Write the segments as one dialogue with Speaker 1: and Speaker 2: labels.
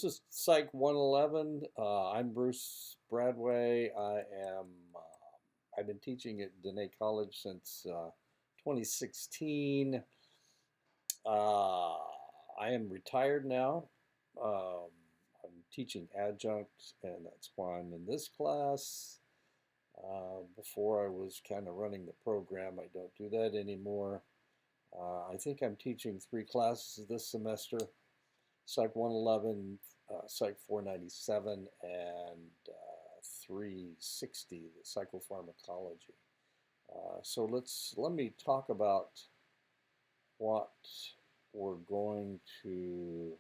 Speaker 1: This is Psych 111. I'm Bruce Bradway. I've been teaching at Dene College since 2016. Uh, I am retired now. Um, I'm teaching adjunct, and that's why I'm in this class. Before I was kind of running the program. I don't do that anymore. I think I'm teaching three classes this semester. Psych 111, Psych 497, and 360, the psychopharmacology. Let me talk about what we're going to,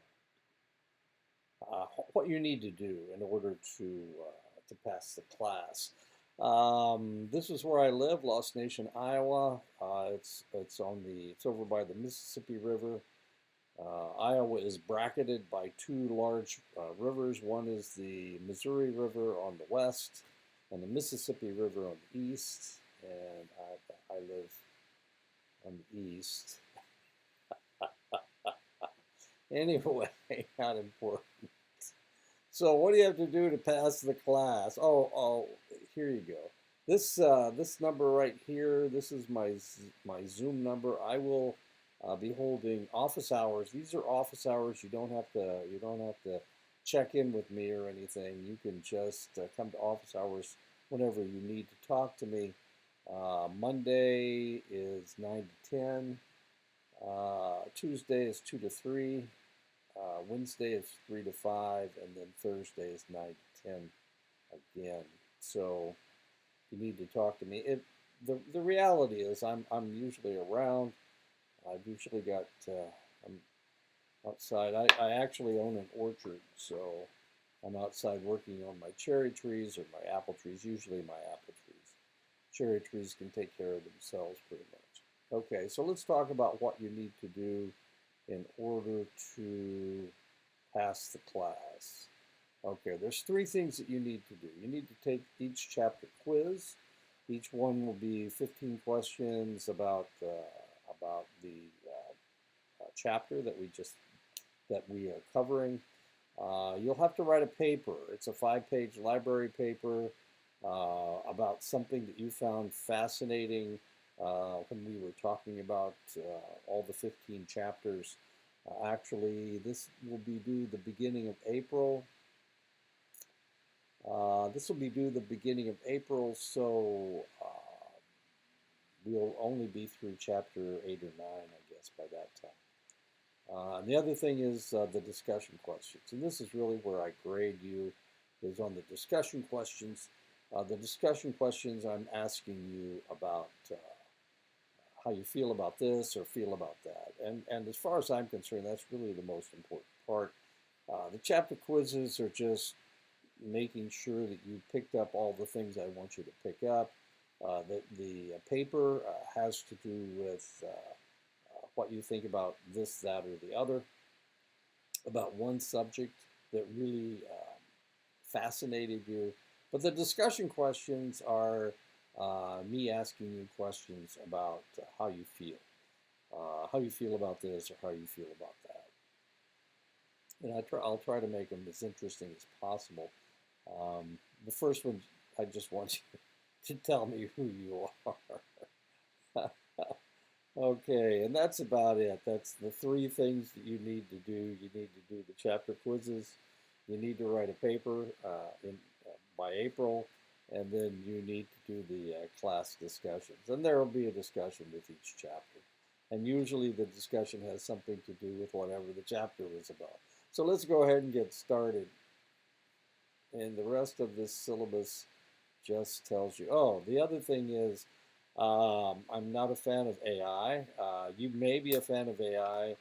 Speaker 1: what you need to do in order to pass the class. This is where I live, Lost Nation, Iowa. It's over by the Mississippi River. Iowa is bracketed by two large rivers. One is the Missouri River on the west and the Mississippi River on the east. And I live on the east. Anyway, not important. So what do you have to do to pass the class? Oh, here you go. This number right here, this is my Zoom number. I will be holding office hours. These are office hours. You don't have to check in with me or anything. You can just come to office hours whenever you need to talk to me. Monday is 9 to 10. Tuesday is 2 to 3. Wednesday is 3 to 5, and then Thursday is 9 to 10 again. So you need to talk to me. The reality is I'm usually around. I've usually got I'm outside. I actually own an orchard, so I'm outside working on my cherry trees or my apple trees. Usually my apple trees. Cherry trees can take care of themselves pretty much. Okay, so let's talk about what you need to do in order to pass the class. Okay, there's three things that you need to do. You need to take each chapter quiz. Each one will be 15 questions about the chapter that we are covering. You'll have to write a paper. It's a 5-page library paper about something that you found fascinating when we were talking about all the 15 chapters. Actually, this will be due the beginning of April. This will be due the beginning of April, so we'll only be through chapter 8 or 9, I guess, by that time. The other thing is the discussion questions, and this is really where I grade you, is on the discussion questions. The discussion questions, I'm asking you about how you feel about this or feel about that. And as far as I'm concerned, that's really the most important part. The chapter quizzes are just making sure that you picked up all the things I want you to pick up. The paper has to do with what you think about this, that, or the other, about one subject that really fascinated you. But the discussion questions are me asking you questions about how you feel about this or how you feel about that. And I'll try to make them as interesting as possible. The first one, I just want you to tell me who you are. Okay, and that's about it. That's the three things that you need to do. You need to do the chapter quizzes. You need to write a paper by April, and then you need to do the class discussions. And there will be a discussion with each chapter. And usually the discussion has something to do with whatever the chapter was about. So let's go ahead and get started. And the rest of this syllabus just tells you. Oh, the other thing is, I'm not a fan of AI. You may be a fan of AI.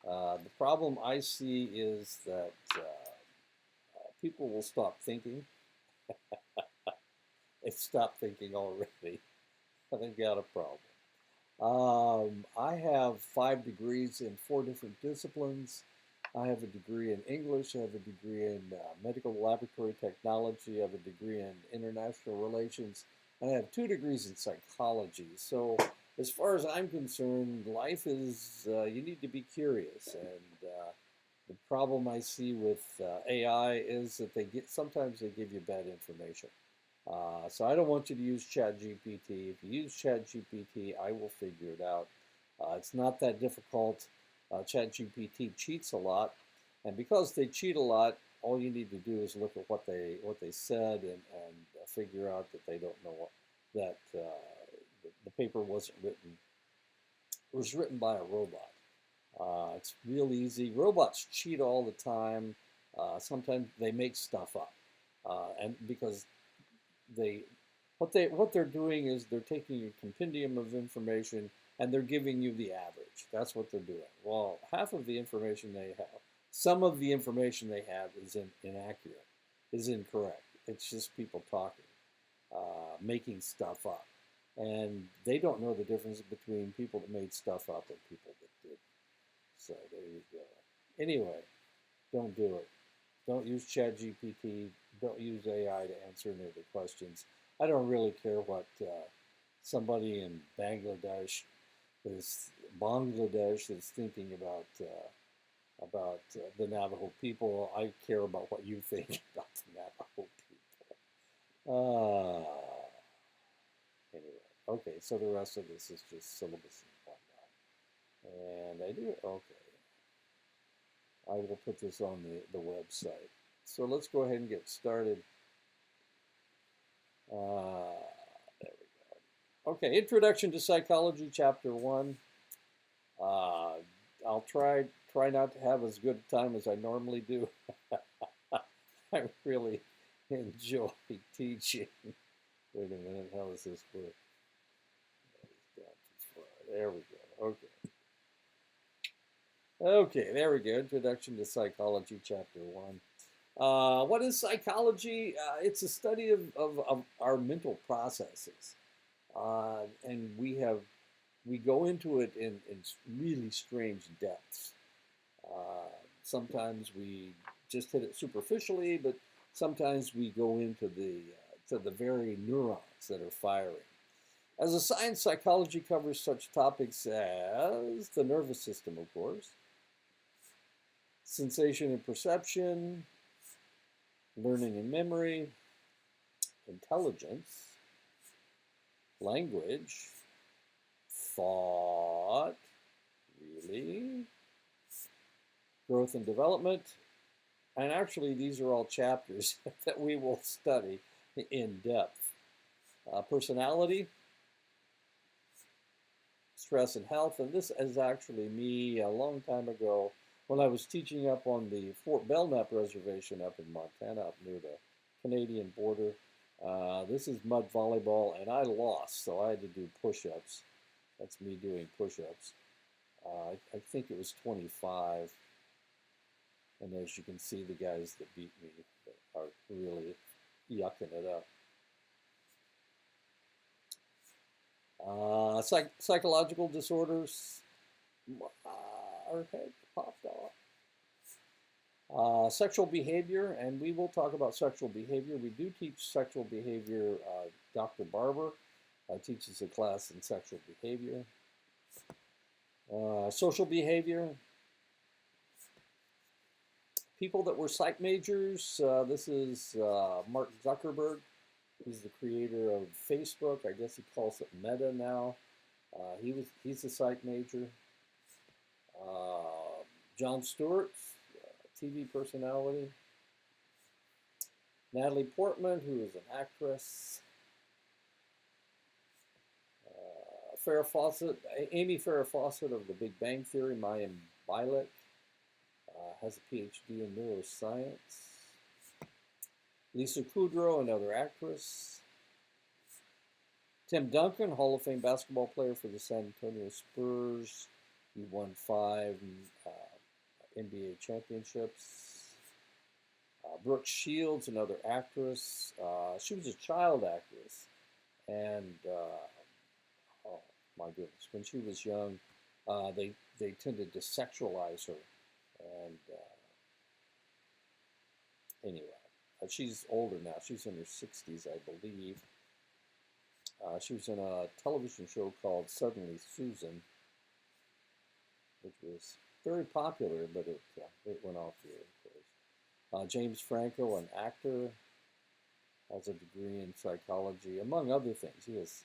Speaker 1: The problem I see is that people will stop thinking. They've stopped thinking already. They've got a problem. I have 5 degrees in 4 different disciplines. I have a degree in English. I have a degree in medical laboratory technology. I have a degree in international relations. And I have 2 degrees in psychology. So as far as I'm concerned, life is, you need to be curious. And The problem I see with AI is that sometimes they give you bad information. So I don't want you to use ChatGPT. If you use ChatGPT, I will figure it out. It's not that difficult. ChatGPT cheats a lot, and because they cheat a lot, all you need to do is look at what they said and figure out that they don't know that the paper wasn't written. It was written by a robot. It's real easy. Robots cheat all the time. Sometimes they make stuff up, and because they what they're doing is they're taking a compendium of information and they're giving you the average. That's what they're doing. Well, half of the information they have, some of the information they have is inaccurate, is incorrect. It's just people talking, making stuff up, and they don't know the difference between people that made stuff up and people that did. So there you go. Anyway, don't do it. Don't use ChatGPT. Don't use AI to answer any of the questions. I don't really care what somebody in Bangladesh is thinking about the Navajo people. I care about what you think about the Navajo people. Anyway, okay. So the rest of this is just syllabus and whatnot. And I do okay. I will put this on the website. So let's go ahead and get started. There we go. Okay, Introduction to Psychology, Chapter 1. I'll try not to have as good a time as I normally do. I really enjoy teaching. Wait a minute, how does this work? There we go. Okay. Okay, there we go. Introduction to Psychology, Chapter 1. What is psychology? It's a study of our mental processes. And we go into it in really strange depths. Sometimes we just hit it superficially, but sometimes we go into to the very neurons that are firing. As a science, psychology covers such topics as the nervous system, of course, sensation and perception, learning and memory, intelligence, language, thought, really, growth and development, and actually these are all chapters that we will study in depth. Personality, stress and health, and this is actually me a long time ago when I was teaching up on the Fort Belknap Reservation up in Montana, up near the Canadian border. This is mud volleyball, and I lost, so I had to do push-ups. That's me doing push-ups. I think it was 25, and as you can see, the guys that beat me are really yucking it up. Psychological disorders. Our head popped off. Sexual behavior, and we will talk about sexual behavior. We do teach sexual behavior. Dr. Barber teaches a class in sexual behavior. Social behavior. People that were psych majors. This is Mark Zuckerberg. He's the creator of Facebook. I guess he calls it Meta now. He's a psych major. Jon Stewart, TV personality. Natalie Portman, who is an actress. Amy Farrah Fawcett of The Big Bang Theory. Mayim Bialik has a PhD in neuroscience. Lisa Kudrow, another actress. Tim Duncan, Hall of Fame basketball player for the San Antonio Spurs. He won 5 NBA championships. Brooke Shields, another actress. She was a child actress. And, oh my goodness, when she was young, they tended to sexualize her. And anyway. She's older now. She's in her 60s, I believe. She was in a television show called Suddenly Susan, which was very popular, but it went off the air, of course. James Franco, an actor, has a degree in psychology, among other things. He has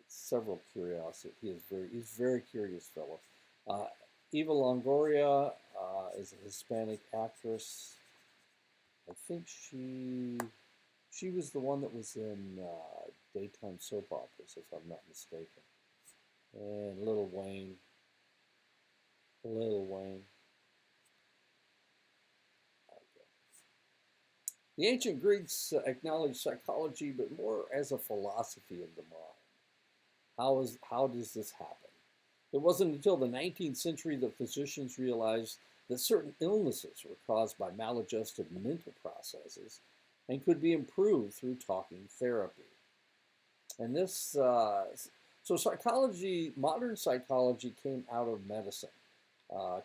Speaker 1: several curiosities. He's a very curious fellow. Uh, Eva Longoria is a Hispanic actress. I think she was the one that was in daytime soap operas, if I'm not mistaken. And Little Wayne. The ancient Greeks acknowledged psychology, but more as a philosophy of the mind. How does this happen? It wasn't until the 19th century that physicians realized that certain illnesses were caused by maladjusted mental processes and could be improved through talking therapy. And so psychology, modern psychology came out of medicine,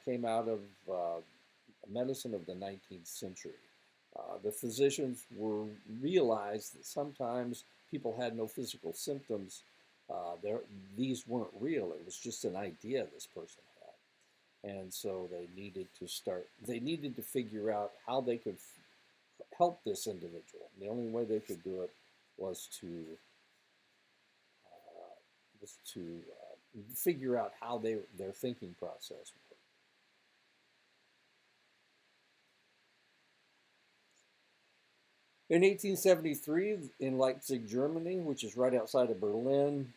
Speaker 1: came out of medicine of the 19th century. The physicians realized that sometimes people had no physical symptoms. These weren't real. It was just an idea this person had. And so they needed to figure out how they could help this individual. And the only way they could do it was to figure out how their thinking process worked. In 1873, in Leipzig, Germany, which is right outside of Berlin,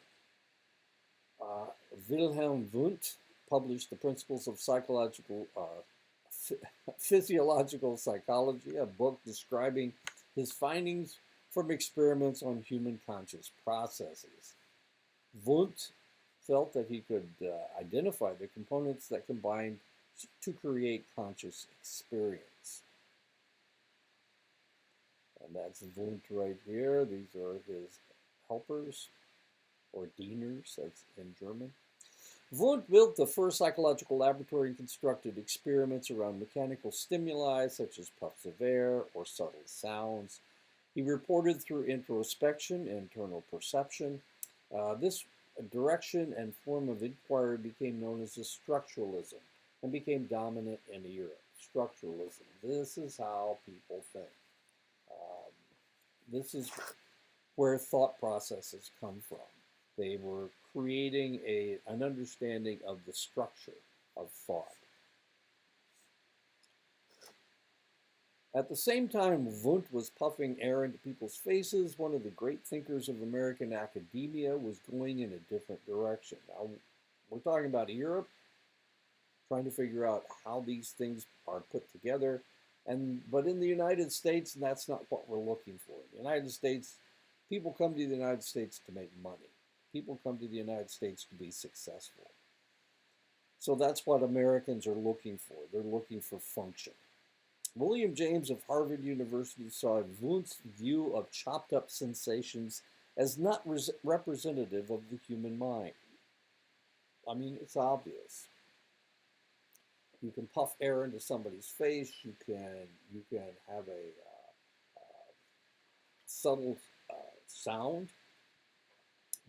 Speaker 1: Wilhelm Wundt published The Principles of Physiological Psychology, a book describing his findings from experiments on human conscious processes. Wundt felt that he could identify the components that combined to create conscious experience. And that's Wundt right here. These are his helpers, or Dieners, that's in German. Wundt built the first psychological laboratory and constructed experiments around mechanical stimuli such as puffs of air or subtle sounds. He reported through introspection, internal perception. This direction and form of inquiry became known as the structuralism and became dominant in Europe. Structuralism. This is how people think. This is where thought processes come from. They were creating an understanding of the structure of thought. At the same time Wundt was puffing air into people's faces, one of the great thinkers of American academia was going in a different direction. Now, we're talking about Europe, trying to figure out how these things are put together. But in the United States, that's not what we're looking for. In the United States, people come to the United States to make money. People come to the United States to be successful. So that's what Americans are looking for. They're looking for function. William James of Harvard University saw Wundt's view of chopped up sensations as not representative of the human mind. I mean, it's obvious. You can puff air into somebody's face. You can have a subtle sound.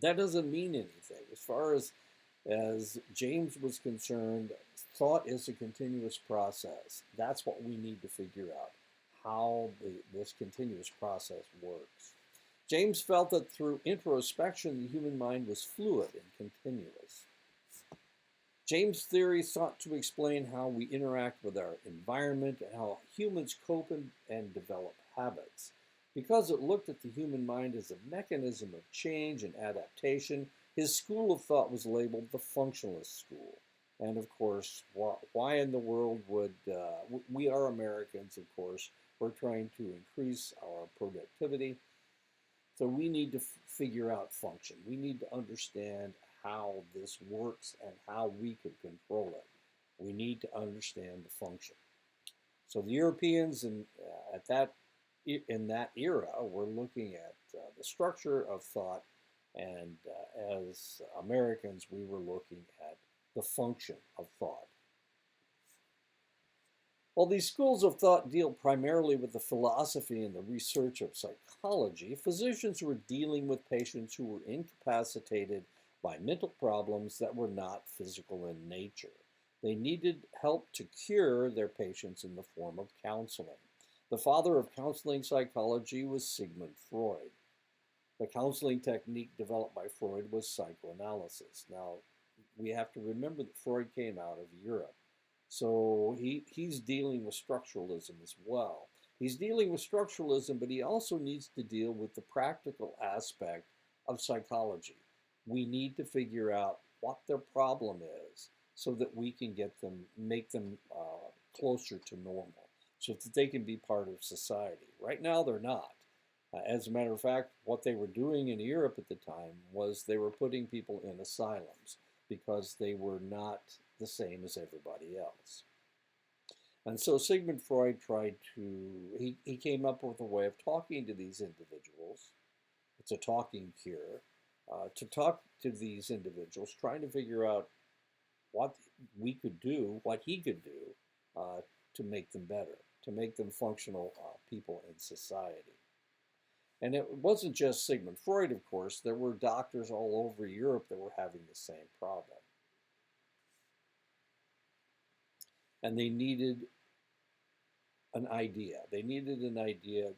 Speaker 1: That doesn't mean anything. As far as James was concerned, thought is a continuous process. That's what we need to figure out, how this continuous process works. James felt that through introspection, the human mind was fluid and continuous. James' theory sought to explain how we interact with our environment and how humans cope and develop habits. Because it looked at the human mind as a mechanism of change and adaptation, his school of thought was labeled the functionalist school. And of course, why in the world would, we are Americans, of course, we're trying to increase our productivity. So we need to figure out function. We need to understand how this works and how we could control it. We need to understand the function. So the Europeans in that era were looking at the structure of thought, and as Americans, we were looking at the function of thought. While these schools of thought deal primarily with the philosophy and the research of psychology, physicians were dealing with patients who were incapacitated by mental problems that were not physical in nature. They needed help to cure their patients in the form of counseling. The father of counseling psychology was Sigmund Freud. The counseling technique developed by Freud was psychoanalysis. Now, we have to remember that Freud came out of Europe. So he's dealing with structuralism as well. He's dealing with structuralism, but he also needs to deal with the practical aspect of psychology. We need to figure out what their problem is so that we can make them closer to normal, so that they can be part of society. Right now, they're not. As a matter of fact, what they were doing in Europe at the time was they were putting people in asylums because they were not the same as everybody else. And so Sigmund Freud he came up with a way of talking to these individuals. It's a talking cure. To talk to these individuals, trying to figure out what we could do, what he could do to make them better, to make them functional people in society. And it wasn't just Sigmund Freud, of course. There were doctors all over Europe that were having the same problem. And they needed an idea. They needed an idea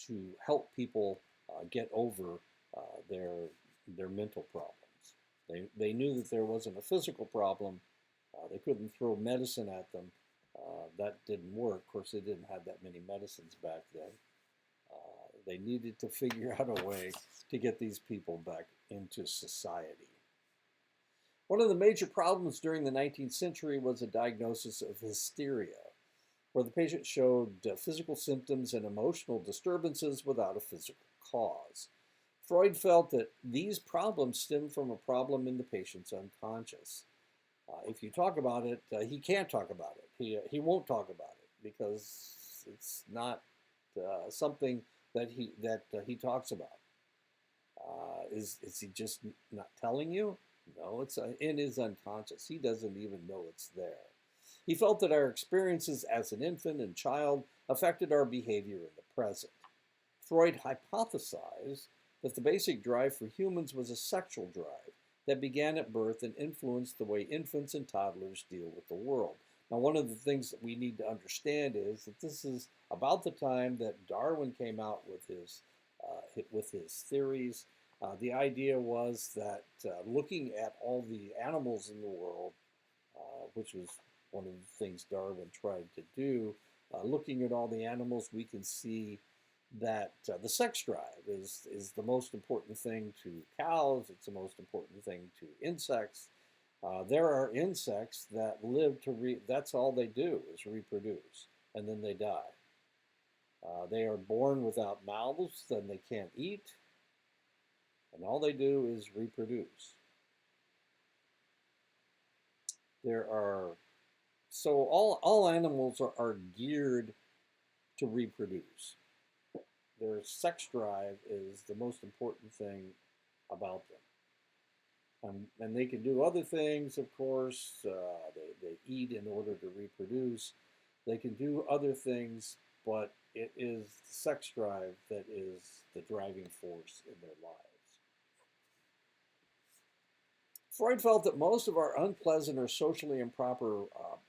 Speaker 1: to help people get over their mental problems. They knew that there wasn't a physical problem. They couldn't throw medicine at them. That didn't work. Of course, they didn't have that many medicines back then. They needed to figure out a way to get these people back into society. One of the major problems during the 19th century was a diagnosis of hysteria, where the patient showed physical symptoms and emotional disturbances without a physical cause. Freud felt that these problems stemmed from a problem in the patient's unconscious. If you talk about it, he can't talk about it. He won't talk about it because it's not something that he talks about. Is he just not telling you? No, it's in his unconscious. He doesn't even know it's there. He felt that our experiences as an infant and child affected our behavior in the present. Freud hypothesized that the basic drive for humans was a sexual drive that began at birth and influenced the way infants and toddlers deal with the world. Now, one of the things that we need to understand is that this is about the time that Darwin came out with his theories. The idea was that looking at all the animals in the world, which was one of the things Darwin tried to do, looking at all the animals, we can see that the sex drive is the most important thing to cows. It's the most important thing to insects. There are insects that live that's all they do is reproduce, and then they die. They are born without mouths, then they can't eat, and all they do is reproduce. So all animals are geared to reproduce. Their sex drive is the most important thing about them. And they can do other things, of course. They eat in order to reproduce. They can do other things, but it is the sex drive that is the driving force in their lives. Freud felt that most of our unpleasant or socially improper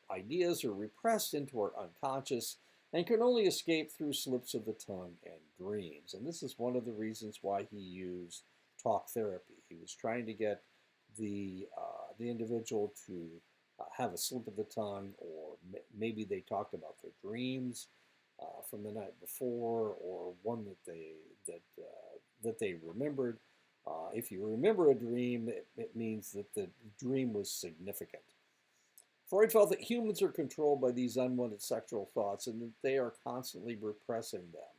Speaker 1: ideas are repressed into our unconscious and can only escape through slips of the tongue and dreams. And this is one of the reasons why he used talk therapy. He was trying to get the individual to have a slip of the tongue, or maybe they talked about their dreams from the night before, or one that they remembered. If you remember a dream, it means that the dream was significant. Freud felt that humans are controlled by these unwanted sexual thoughts and that they are constantly repressing them.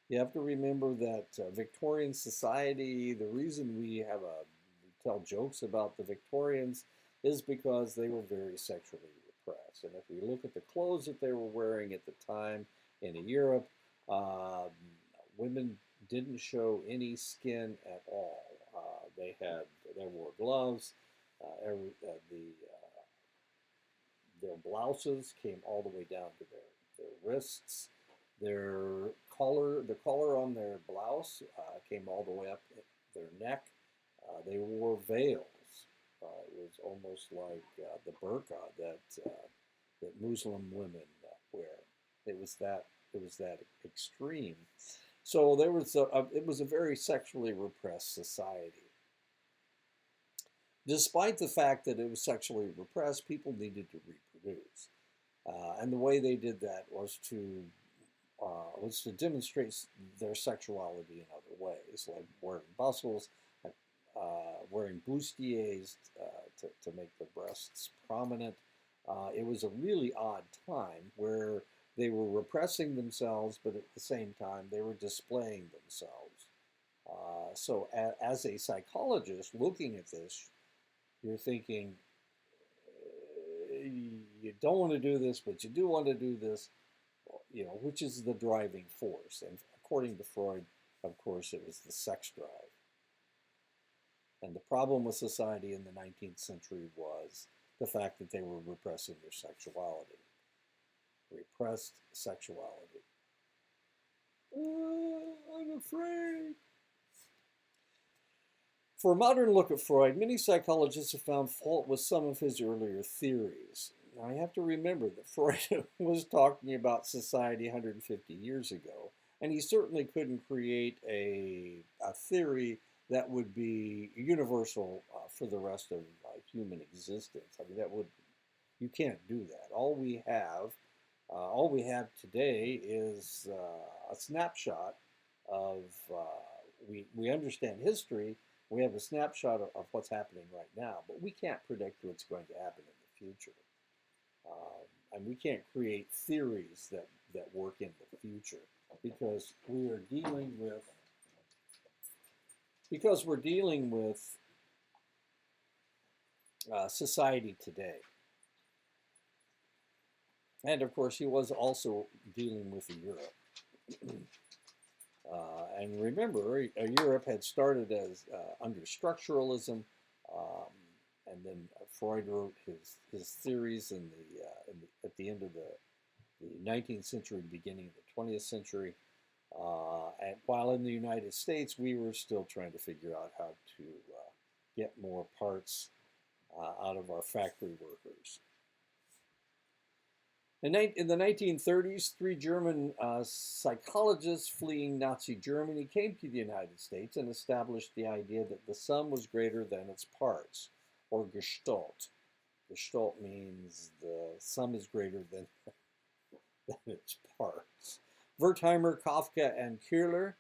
Speaker 1: You have to remember that Victorian society, the reason we tell jokes about the Victorians is because they were very sexually repressed. And if we look at the clothes that they were wearing at the time in Europe, women didn't show any skin at all. They wore gloves. Their blouses came all the way down to their wrists. The collar on their blouse came all the way up their neck. They wore veils. It was almost like the burqa that Muslim women wear. It was that it was that extreme. So it was a very sexually repressed society. Despite the fact that it was sexually repressed, people needed to reproduce, and the way they did that was to demonstrate their sexuality in other ways, like wearing bustles, wearing bustiers to make the breasts prominent. It was a really odd time where they were repressing themselves, but at the same time they were displaying themselves. So, as a psychologist looking at this, you're thinking, you don't want to do this, but you do want to do this, which is the driving force. And according to Freud, of course, it was the sex drive. And the problem with society in the 19th century was the fact that they were repressing their sexuality. Repressed sexuality. I'm afraid. For a modern look at Freud, many psychologists have found fault with some of his earlier theories. Now, I have to remember that Freud was talking about society 150 years ago, and he certainly couldn't create a theory that would be universal for the rest of human existence. I mean, you can't do that. All we have today is a snapshot of, we understand history. We have a snapshot of what's happening right now, but we can't predict what's going to happen in the future. And we can't create theories that work in the future because we're dealing with society today. And of course, he was also dealing with Europe. And remember, Europe had started as under structuralism, and then Freud wrote his theories at the end of the 19th century, beginning of the 20th century. And while in the United States, we were still trying to figure out how to get more parts out of our factory workers. In the 1930s, three German psychologists fleeing Nazi Germany came to the United States and established the idea that the sum was greater than its parts, or Gestalt. Gestalt means the sum is greater than its parts. Wertheimer, Kafka, and Keeler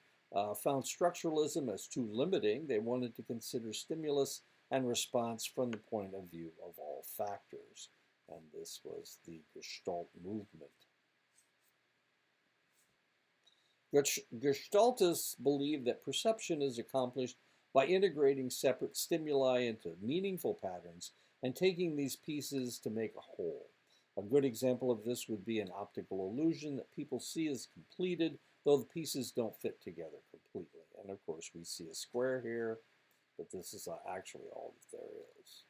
Speaker 1: found structuralism as too limiting. They wanted to consider stimulus and response from the point of view of all factors. And this was the Gestalt movement. Gestaltists believe that perception is accomplished by integrating separate stimuli into meaningful patterns and taking these pieces to make a whole. A good example of this would be an optical illusion that people see as completed, though the pieces don't fit together completely. And of course, we see a square here, but this is actually all that there is.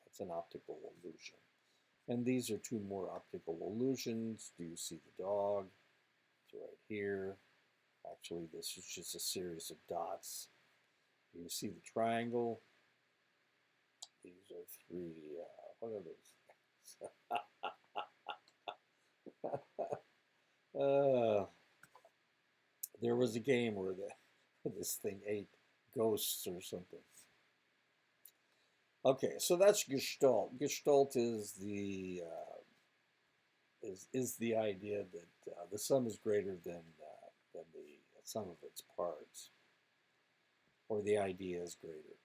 Speaker 1: That's an optical illusion. And these are two more optical illusions. Do you see the dog? It's right here. Actually, this is just a series of dots. Do you see the triangle? These are three, what are those? There was a game where this thing ate ghosts or something. Okay, so that's Gestalt. Gestalt is the idea that the sum is greater than the sum of its parts, or the idea is greater.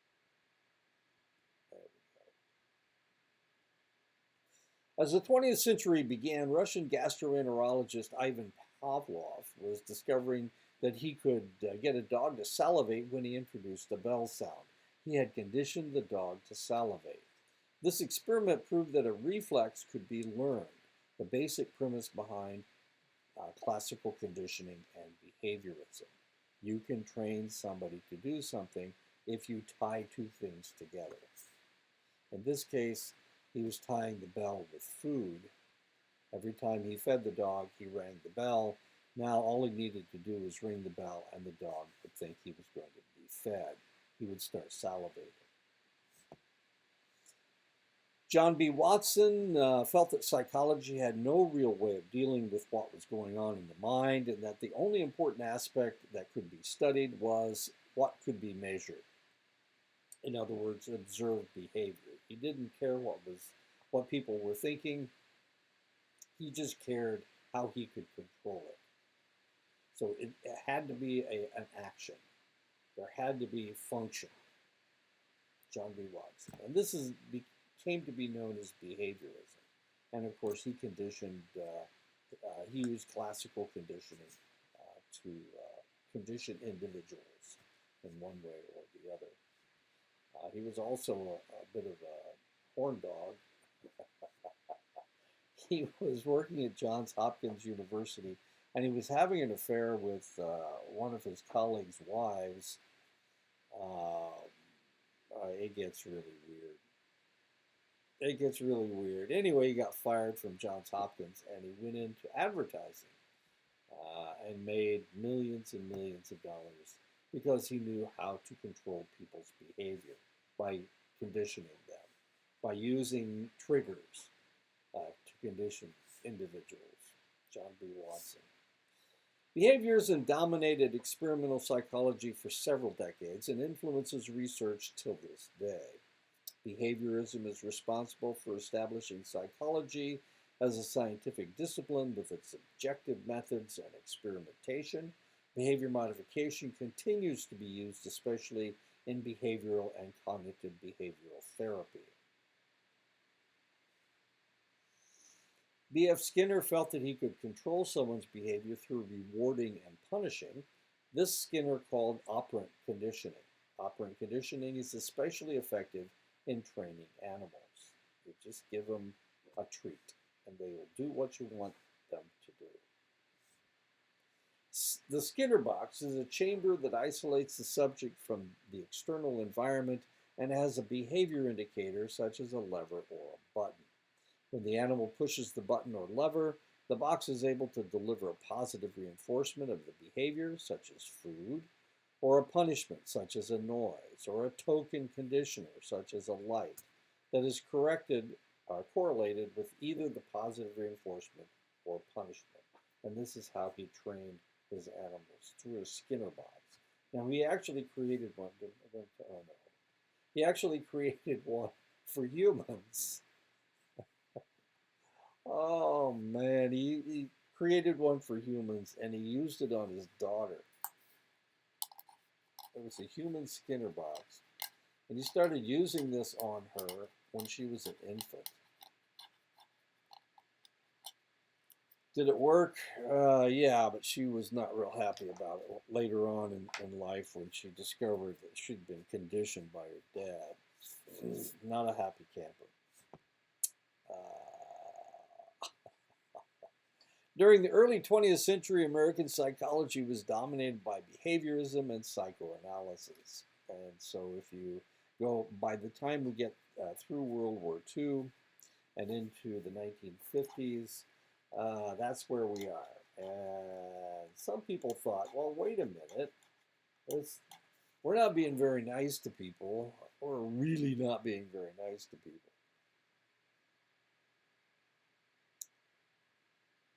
Speaker 1: As the 20th century began, Russian gastroenterologist Ivan Pavlov was discovering that he could get a dog to salivate when he introduced the bell sound. He had conditioned the dog to salivate. This experiment proved that a reflex could be learned, the basic premise behind classical conditioning and behaviorism. You can train somebody to do something if you tie two things together. In this case, he was tying the bell with food. Every time he fed the dog, he rang the bell. Now all he needed to do was ring the bell and the dog would think he was going to be fed. He would start salivating. John B. Watson felt that psychology had no real way of dealing with what was going on in the mind, and that the only important aspect that could be studied was what could be measured. In other words, observed behavior. He didn't care what people were thinking. He just cared how he could control it. So it had to be an action. There had to be function. John B. Watson, and this came to be known as behaviorism. And of course, he used classical conditioning to condition individuals in one way or the other. He was also a bit of a horn dog. He was working at Johns Hopkins University, and he was having an affair with one of his colleagues' wives. It gets really weird. It gets really weird. Anyway, he got fired from Johns Hopkins, and he went into advertising and made millions and millions of dollars because he knew how to control people's behavior by conditioning them, by using triggers to condition individuals. John B. Watson. Behaviorism dominated experimental psychology for several decades and influences research till this day. Behaviorism is responsible for establishing psychology as a scientific discipline with its objective methods and experimentation. Behavior modification continues to be used, especially in behavioral and cognitive behavioral therapy. B.F. Skinner felt that he could control someone's behavior through rewarding and punishing. This Skinner called operant conditioning. Operant conditioning is especially effective in training animals. You just give them a treat, and they will do what you want them to do. The Skinner box is a chamber that isolates the subject from the external environment and has a behavior indicator such as a lever or a button. When the animal pushes the button or lever, the box is able to deliver a positive reinforcement of the behavior, such as food, or a punishment, such as a noise, or a token conditioner, such as a light, that is correlated with either the positive reinforcement or punishment. And this is how he trained his animals, through a Skinner box. Now, he actually created one. He actually created one for humans. Oh man, he created one for humans, and he used it on his daughter. It was a human Skinner box, and he started using this on her when she was an infant. Did it work? Yeah, but she was not real happy about it later on in life when she discovered that she'd been conditioned by her dad. Not a happy camper. During the early 20th century, American psychology was dominated by behaviorism and psychoanalysis. And so if you go, by the time we get through World War II and into the 1950s, that's where we are. And some people thought, well, wait a minute. We're not being very nice to people. We're really not being very nice to people.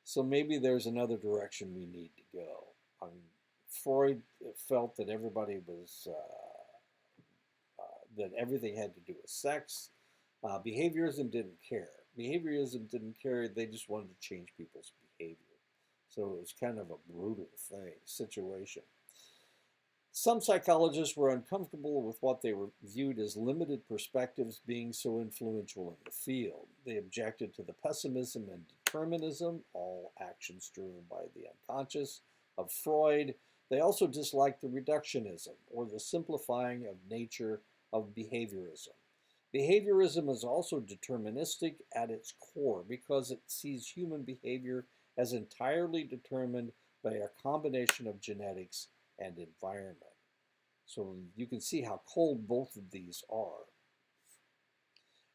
Speaker 1: So maybe there's another direction we need to go. Freud felt that everybody was, that everything had to do with sex. Behaviorism didn't care. Behaviorism didn't care. They just wanted to change people's behavior. So it was kind of a brutal situation. Some psychologists were uncomfortable with what they were viewed as limited perspectives being so influential in the field. They objected to the pessimism and determinism, all actions driven by the unconscious, of Freud. They also disliked the reductionism, or the simplifying of nature of behaviorism. Behaviorism is also deterministic at its core because it sees human behavior as entirely determined by a combination of genetics and environment. So you can see how cold both of these are.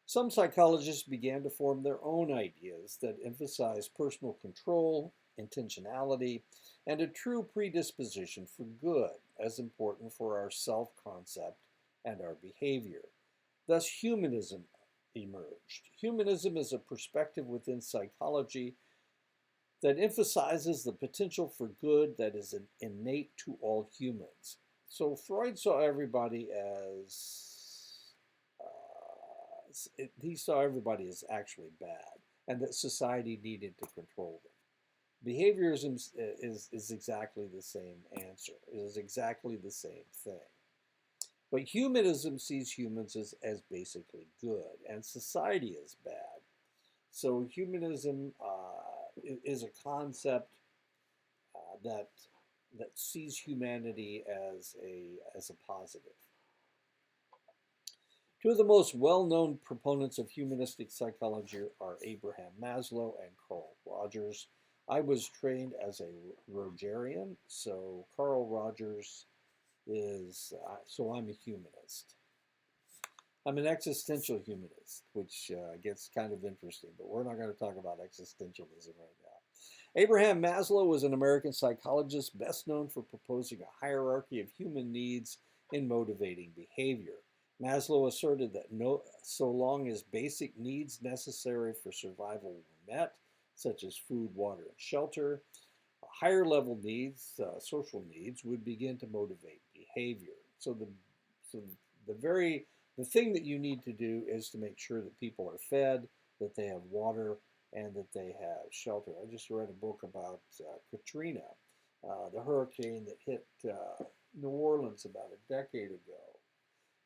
Speaker 1: Some psychologists began to form their own ideas that emphasize personal control, intentionality, and a true predisposition for good as important for our self-concept and our behavior. Thus, humanism emerged. Humanism is a perspective within psychology that emphasizes the potential for good that is innate to all humans. So Freud saw everybody he saw everybody as actually bad, and that society needed to control them. Behaviorism is exactly the same answer. It is exactly the same thing. But humanism sees humans as basically good, and society is bad. So humanism is a concept that sees humanity as a positive. Two of the most well-known proponents of humanistic psychology are Abraham Maslow and Carl Rogers. I was trained as a Rogerian, so Carl Rogers so I'm a humanist. I'm an existential humanist, which gets kind of interesting, but we're not going to talk about existentialism right now. Abraham Maslow was an American psychologist best known for proposing a hierarchy of human needs in motivating behavior. Maslow asserted that so long as basic needs necessary for survival were met, such as food, water, and shelter, higher level needs, social needs, would begin to motivate behavior. So the thing that you need to do is to make sure that people are fed, that they have water, and that they have shelter. I just read a book about Katrina, the hurricane that hit New Orleans about a decade ago.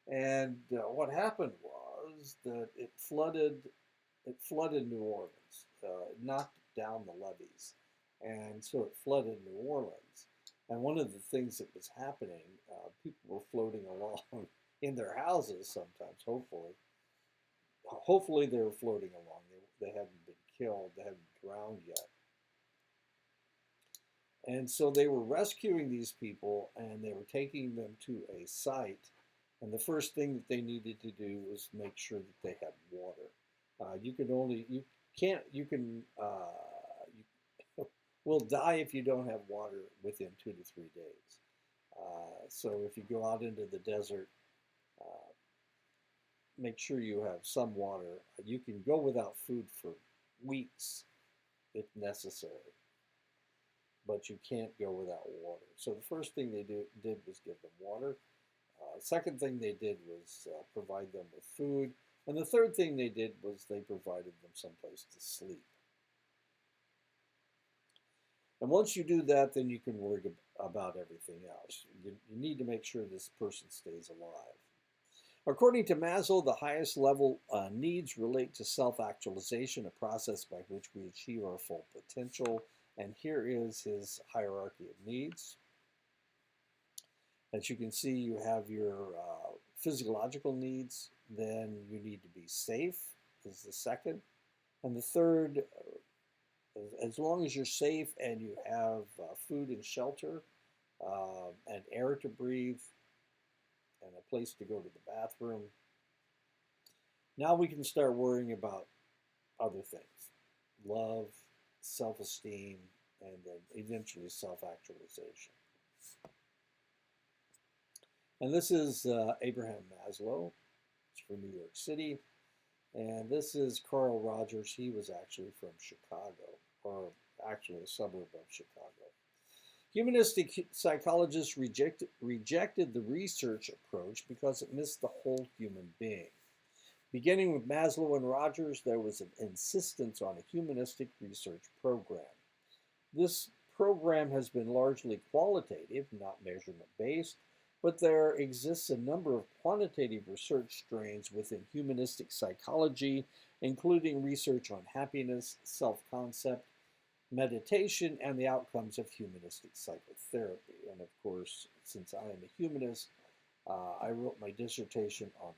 Speaker 1: And what happened was that it flooded New Orleans, knocked down the levees, and so it flooded New Orleans. And one of the things that was happening, people were floating along in their houses sometimes, hopefully. Hopefully they were floating along. They hadn't been killed, they hadn't drowned yet. And so they were rescuing these people and they were taking them to a site. And the first thing that they needed to do was make sure that they had water. You will die if you don't have water within 2 to 3 days. So if you go out into the desert, make sure you have some water. You can go without food for weeks if necessary, but you can't go without water. So the first thing they did was give them water. Second thing they did was provide them with food. And the third thing they did was they provided them someplace to sleep. And once you do that, then you can worry about everything else. You need to make sure this person stays alive. According to Maslow, the highest level needs relate to self-actualization, a process by which we achieve our full potential. And here is his hierarchy of needs. As you can see, you have your physiological needs, then you need to be safe is the second. And the third, as long as you're safe and you have food and shelter, and air to breathe, and a place to go to the bathroom, now we can start worrying about other things. Love, self-esteem, and then eventually self-actualization. And this is Abraham Maslow. It's from New York City. And this is Carl Rogers. He was actually from Chicago, or actually a suburb of Chicago. Humanistic psychologists rejected the research approach because it missed the whole human being. Beginning with Maslow and Rogers, there was an insistence on a humanistic research program. This program has been largely qualitative, not measurement-based, but there exists a number of quantitative research strains within humanistic psychology, including research on happiness, self-concept, meditation, and the outcomes of humanistic psychotherapy. And of course, since I am a humanist, I wrote my dissertation on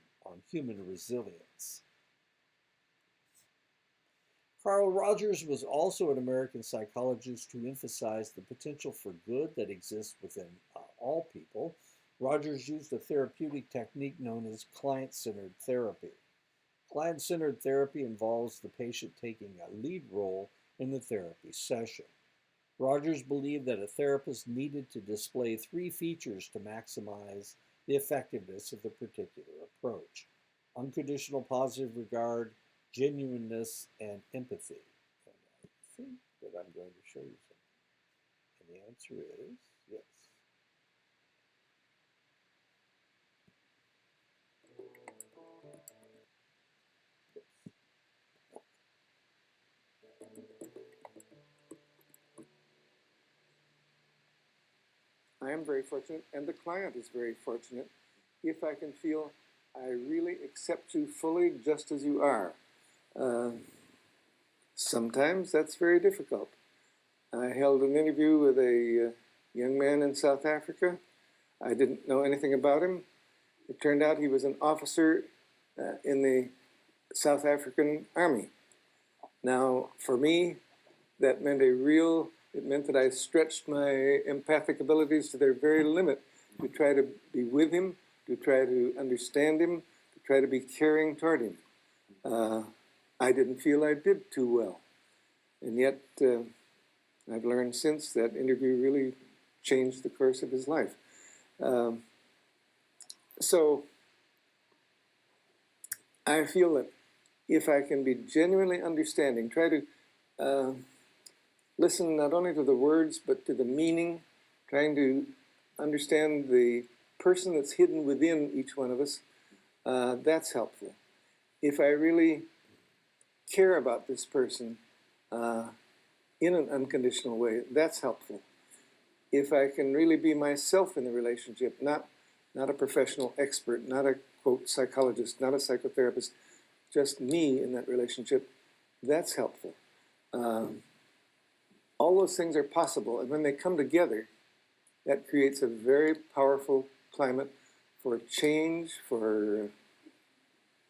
Speaker 1: human resilience. Carl Rogers was also an American psychologist who emphasized the potential for good that exists within all people. Rogers used a therapeutic technique known as client-centered therapy. Client-centered therapy involves the patient taking a lead role in the therapy session. Rogers believed that a therapist needed to display 3 features to maximize the effectiveness of the particular approach: unconditional positive regard, genuineness, and empathy. And I think that I'm going to show you something. And the answer is yes.
Speaker 2: I am very fortunate, and the client is very fortunate if I can feel I really accept you fully just as you are. Uh, Sometimes that's very difficult. I held an interview with a young man in South Africa. I didn't know anything about him. It turned out he was an officer in the South African Army. Now, for me, that meant it meant that I stretched my empathic abilities to their very limit to try to be with him, to try to understand him, to try to be caring toward him. I didn't feel I did too well. And yet, I've learned since that interview really changed the course of his life. Um, so I feel that if I can be genuinely understanding, try to listen not only to the words but to the meaning, trying to understand the person that's hidden within each one of us, that's helpful. If I really care about this person in an unconditional way, that's helpful. If I can really be myself in the relationship, not a professional expert, not a, quote, psychologist, not a psychotherapist, just me in that relationship, that's helpful. All those things are possible, and when they come together, that creates a very powerful climate for change, for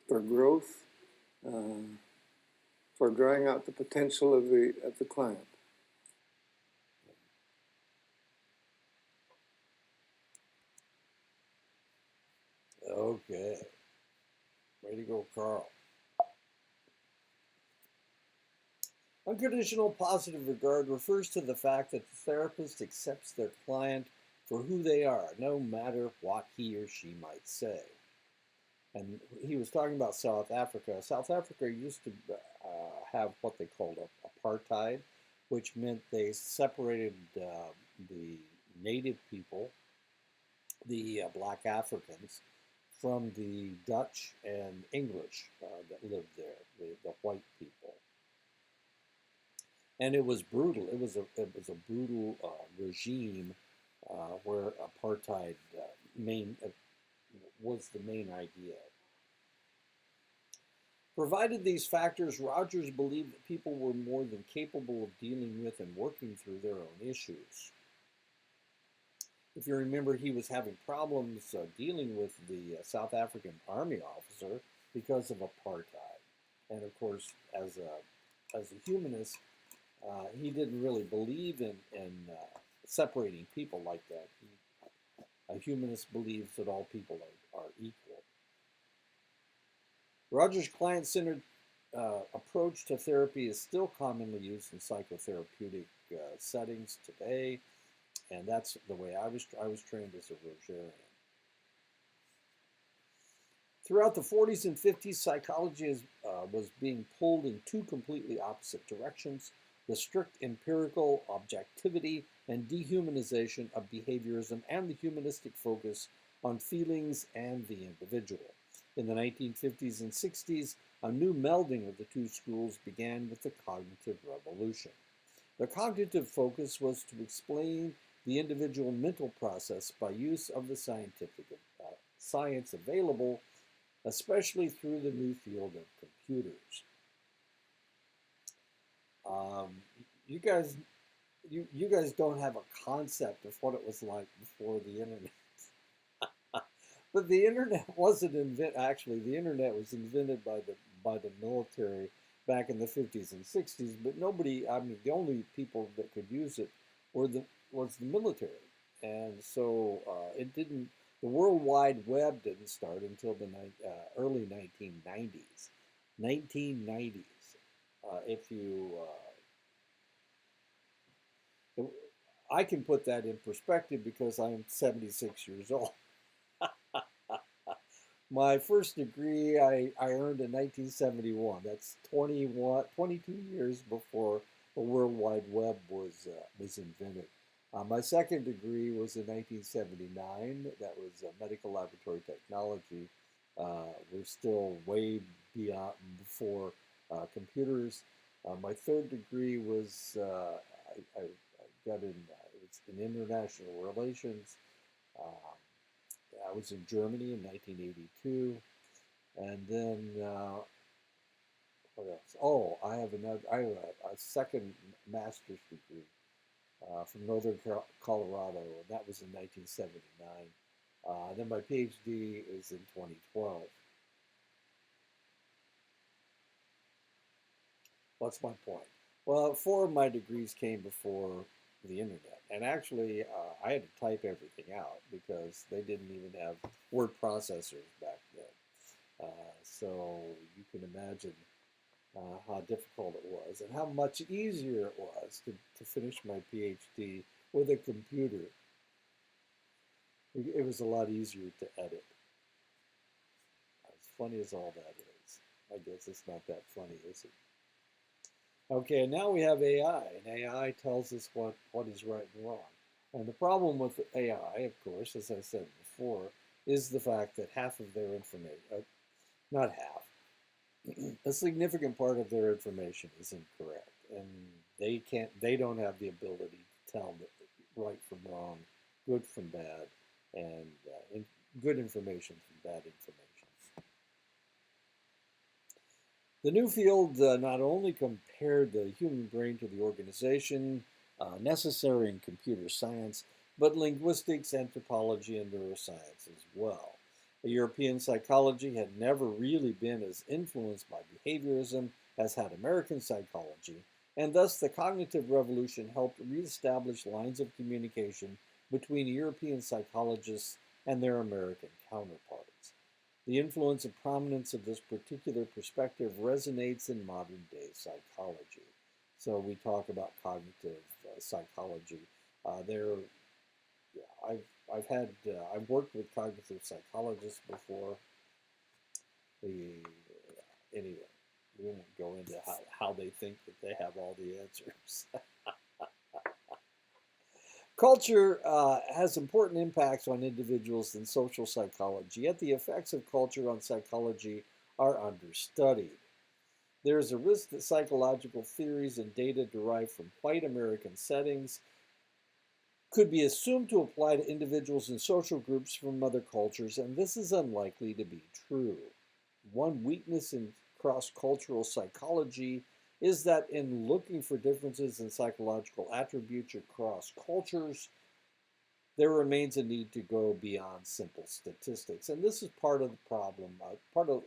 Speaker 2: growth, for drawing out the potential of the client.
Speaker 1: Okay. Way to go, Carl. Unconditional positive regard refers to the fact that the therapist accepts their client for who they are, no matter what he or she might say. And he was talking about South Africa. South Africa used to have what they called apartheid, which meant they separated the native people, the black Africans, from the Dutch and English that lived there, the white people. And it was brutal. It was a brutal regime where apartheid main was the main idea. Provided these factors, Rogers believed that people were more than capable of dealing with and working through their own issues. If you remember, he was having problems dealing with the South African army officer because of apartheid. And of course, as a humanist, he didn't really believe in separating people like that. A humanist believes that all people are equal. Rogers' client-centered approach to therapy is still commonly used in psychotherapeutic settings today, and that's the way I was trained as a Rogerian. Throughout the 40s and 50s, psychology was being pulled in two completely opposite directions: the strict empirical objectivity and dehumanization of behaviorism, and the humanistic focus on feelings and the individual. In the 1950s and 60s, a new melding of the two schools began with the cognitive revolution. The cognitive focus was to explain the individual mental process by use of the scientific science available, especially through the new field of computers. Um, you guys, you guys don't have a concept of what it was like before the internet. But the internet wasn't invented. Actually, the internet was invented by the military back in the 50s and 60s. But nobody, I mean, the only people that could use it was the military, and so it didn't. The World Wide Web didn't start until the early 1990s. 1990s. If you, I can put that in perspective because I'm 76 years old. My first degree I earned in 1971. That's 22 years before the World Wide Web was invented. My second degree was in 1979. That was medical laboratory technology. We're still way beyond before computers. My third degree was I got in it's in international relations. Um, I was in Germany in 1982, and then what else? Oh, I have another. I have a second master's degree from Northern Colorado, and that was in 1979. Then my PhD is in 2012. What's my point? Well, four of my degrees came before the internet, and actually, I had to type everything out because they didn't even have word processors back then. So you can imagine how difficult it was and how much easier it was to finish my PhD with a computer. It was a lot easier to edit. As funny as all that is, I guess it's not that funny, is it? Okay, now we have AI, and AI tells us what is right and wrong. And the problem with AI, of course, as I said before, is the fact that half of their information, not half, a significant part of their information is incorrect, and they don't have the ability to tell right from wrong, good from bad, and good information from bad information. The new field not only compared the human brain to the organization necessary in computer science, but linguistics, anthropology, and neuroscience as well. European psychology had never really been as influenced by behaviorism as had American psychology, and thus the cognitive revolution helped reestablish lines of communication between European psychologists and their American counterparts. The influence and prominence of this particular perspective resonates in modern day psychology. So we talk about cognitive psychology. There, I've worked with cognitive psychologists before. The Anyway, we won't go into how they think that they have all the answers. Culture has important impacts on individuals in social psychology, yet the effects of culture on psychology are understudied. There is a risk that psychological theories and data derived from white American settings could be assumed to apply to individuals in social groups from other cultures, and this is unlikely to be true. One weakness in cross cultural psychology is that in looking for differences in psychological attributes across cultures, there remains a need to go beyond simple statistics. And this is part of the problem, part of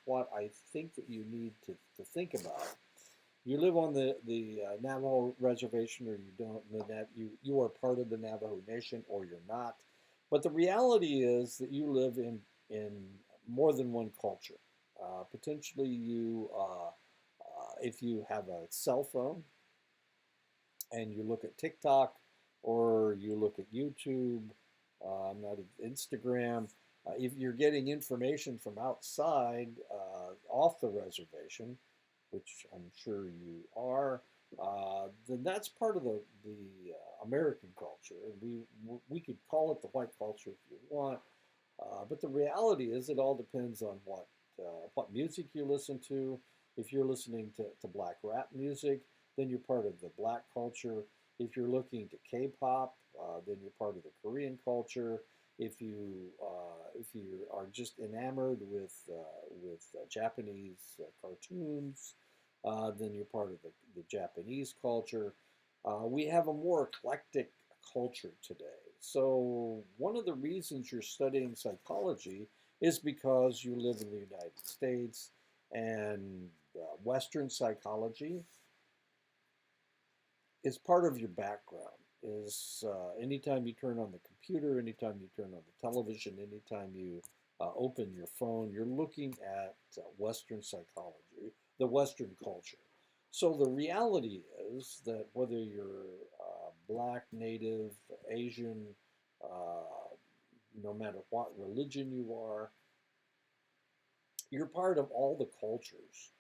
Speaker 1: what I think that you need to think about. You live on the Navajo reservation, or you don't, you are part of the Navajo Nation, or you're not. But the reality is that you live in more than one culture. Potentially, if you have a cell phone and you look at TikTok or you look at YouTube, not Instagram, if you're getting information from outside off the reservation, which I'm sure you are, then that's part of the American culture. And we could call it the white culture if you want, but the reality is it all depends on what music you listen to. If you're listening to black rap music, then you're part of the black culture. If you're looking to K-pop, then you're part of the Korean culture. If you are just enamored with Japanese cartoons, then you're part of the Japanese culture. We have a more eclectic culture today. So one of the reasons you're studying psychology is because you live in the United States, and Western psychology is part of your background. Is anytime you turn on the computer, anytime you turn on the television, anytime you open your phone, you're looking at Western psychology, the Western culture. So the reality is that whether you're black, native, Asian, no matter what religion you are, You're part of all the cultures,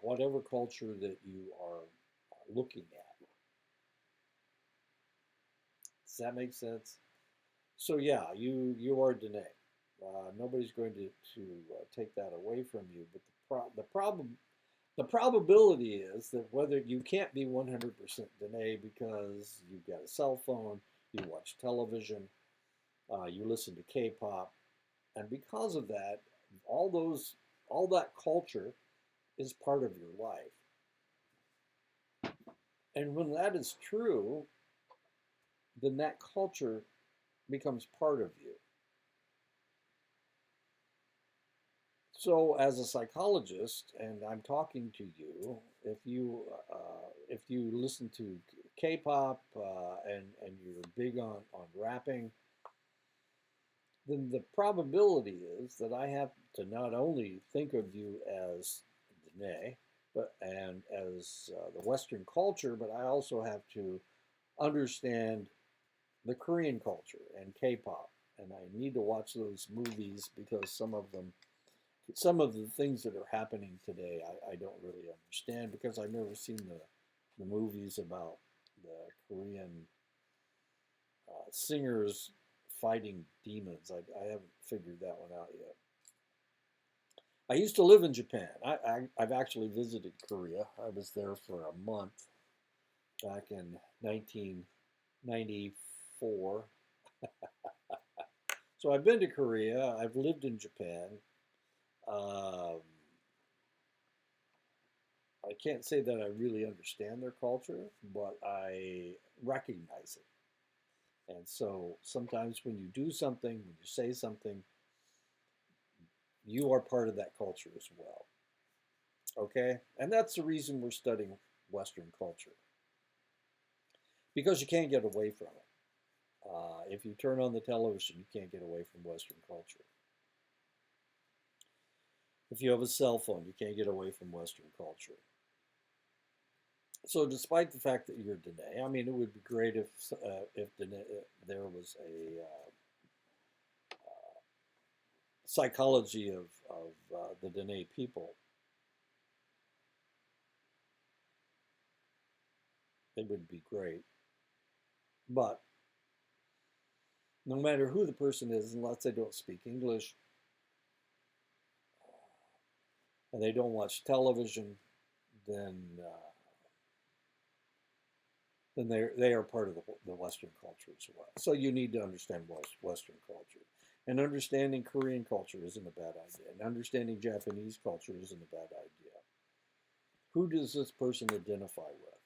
Speaker 1: whatever culture that you are looking at. Does that make sense? So yeah, you are Dene. Nobody's going to take that away from you. But the probability is that whether you can't be 100% Dene because you've got a cell phone, you watch television, you listen to K-pop, and because of that, all that culture is part of your life. And when that is true, then that culture becomes part of you. So, as a psychologist, and I'm talking to you, if you listen to K-pop and you're big on rapping, then the probability is that I have to not only think of you as Dene, but and as the Western culture, but I also have to understand the Korean culture and K-pop, and I need to watch those movies because some of the things that are happening today, I don't really understand because I've never seen the movies about the Korean singers fighting demons. I haven't figured that one out yet. I used to live in Japan. I've actually visited Korea. I was there for a month back in 1994. So I've been to Korea. I've lived in Japan. Um, I can't say that I really understand their culture, but I recognize it. And so sometimes when you do something, when you say something, you are part of that culture as well. Okay? And that's the reason we're studying Western culture because you can't get away from it. If you turn on the television, you can't get away from Western culture. If you have a cell phone, you can't get away from Western culture. So, despite the fact that you're Dene, I mean, it would be great if Dene, there was a psychology of the Dene people. It would be great. But no matter who the person is, unless they don't speak English and they don't watch television, then they are part of the Western culture as well. So you need to understand Western culture. And understanding Korean culture isn't a bad idea. And understanding Japanese culture isn't a bad idea. Who does this person identify with?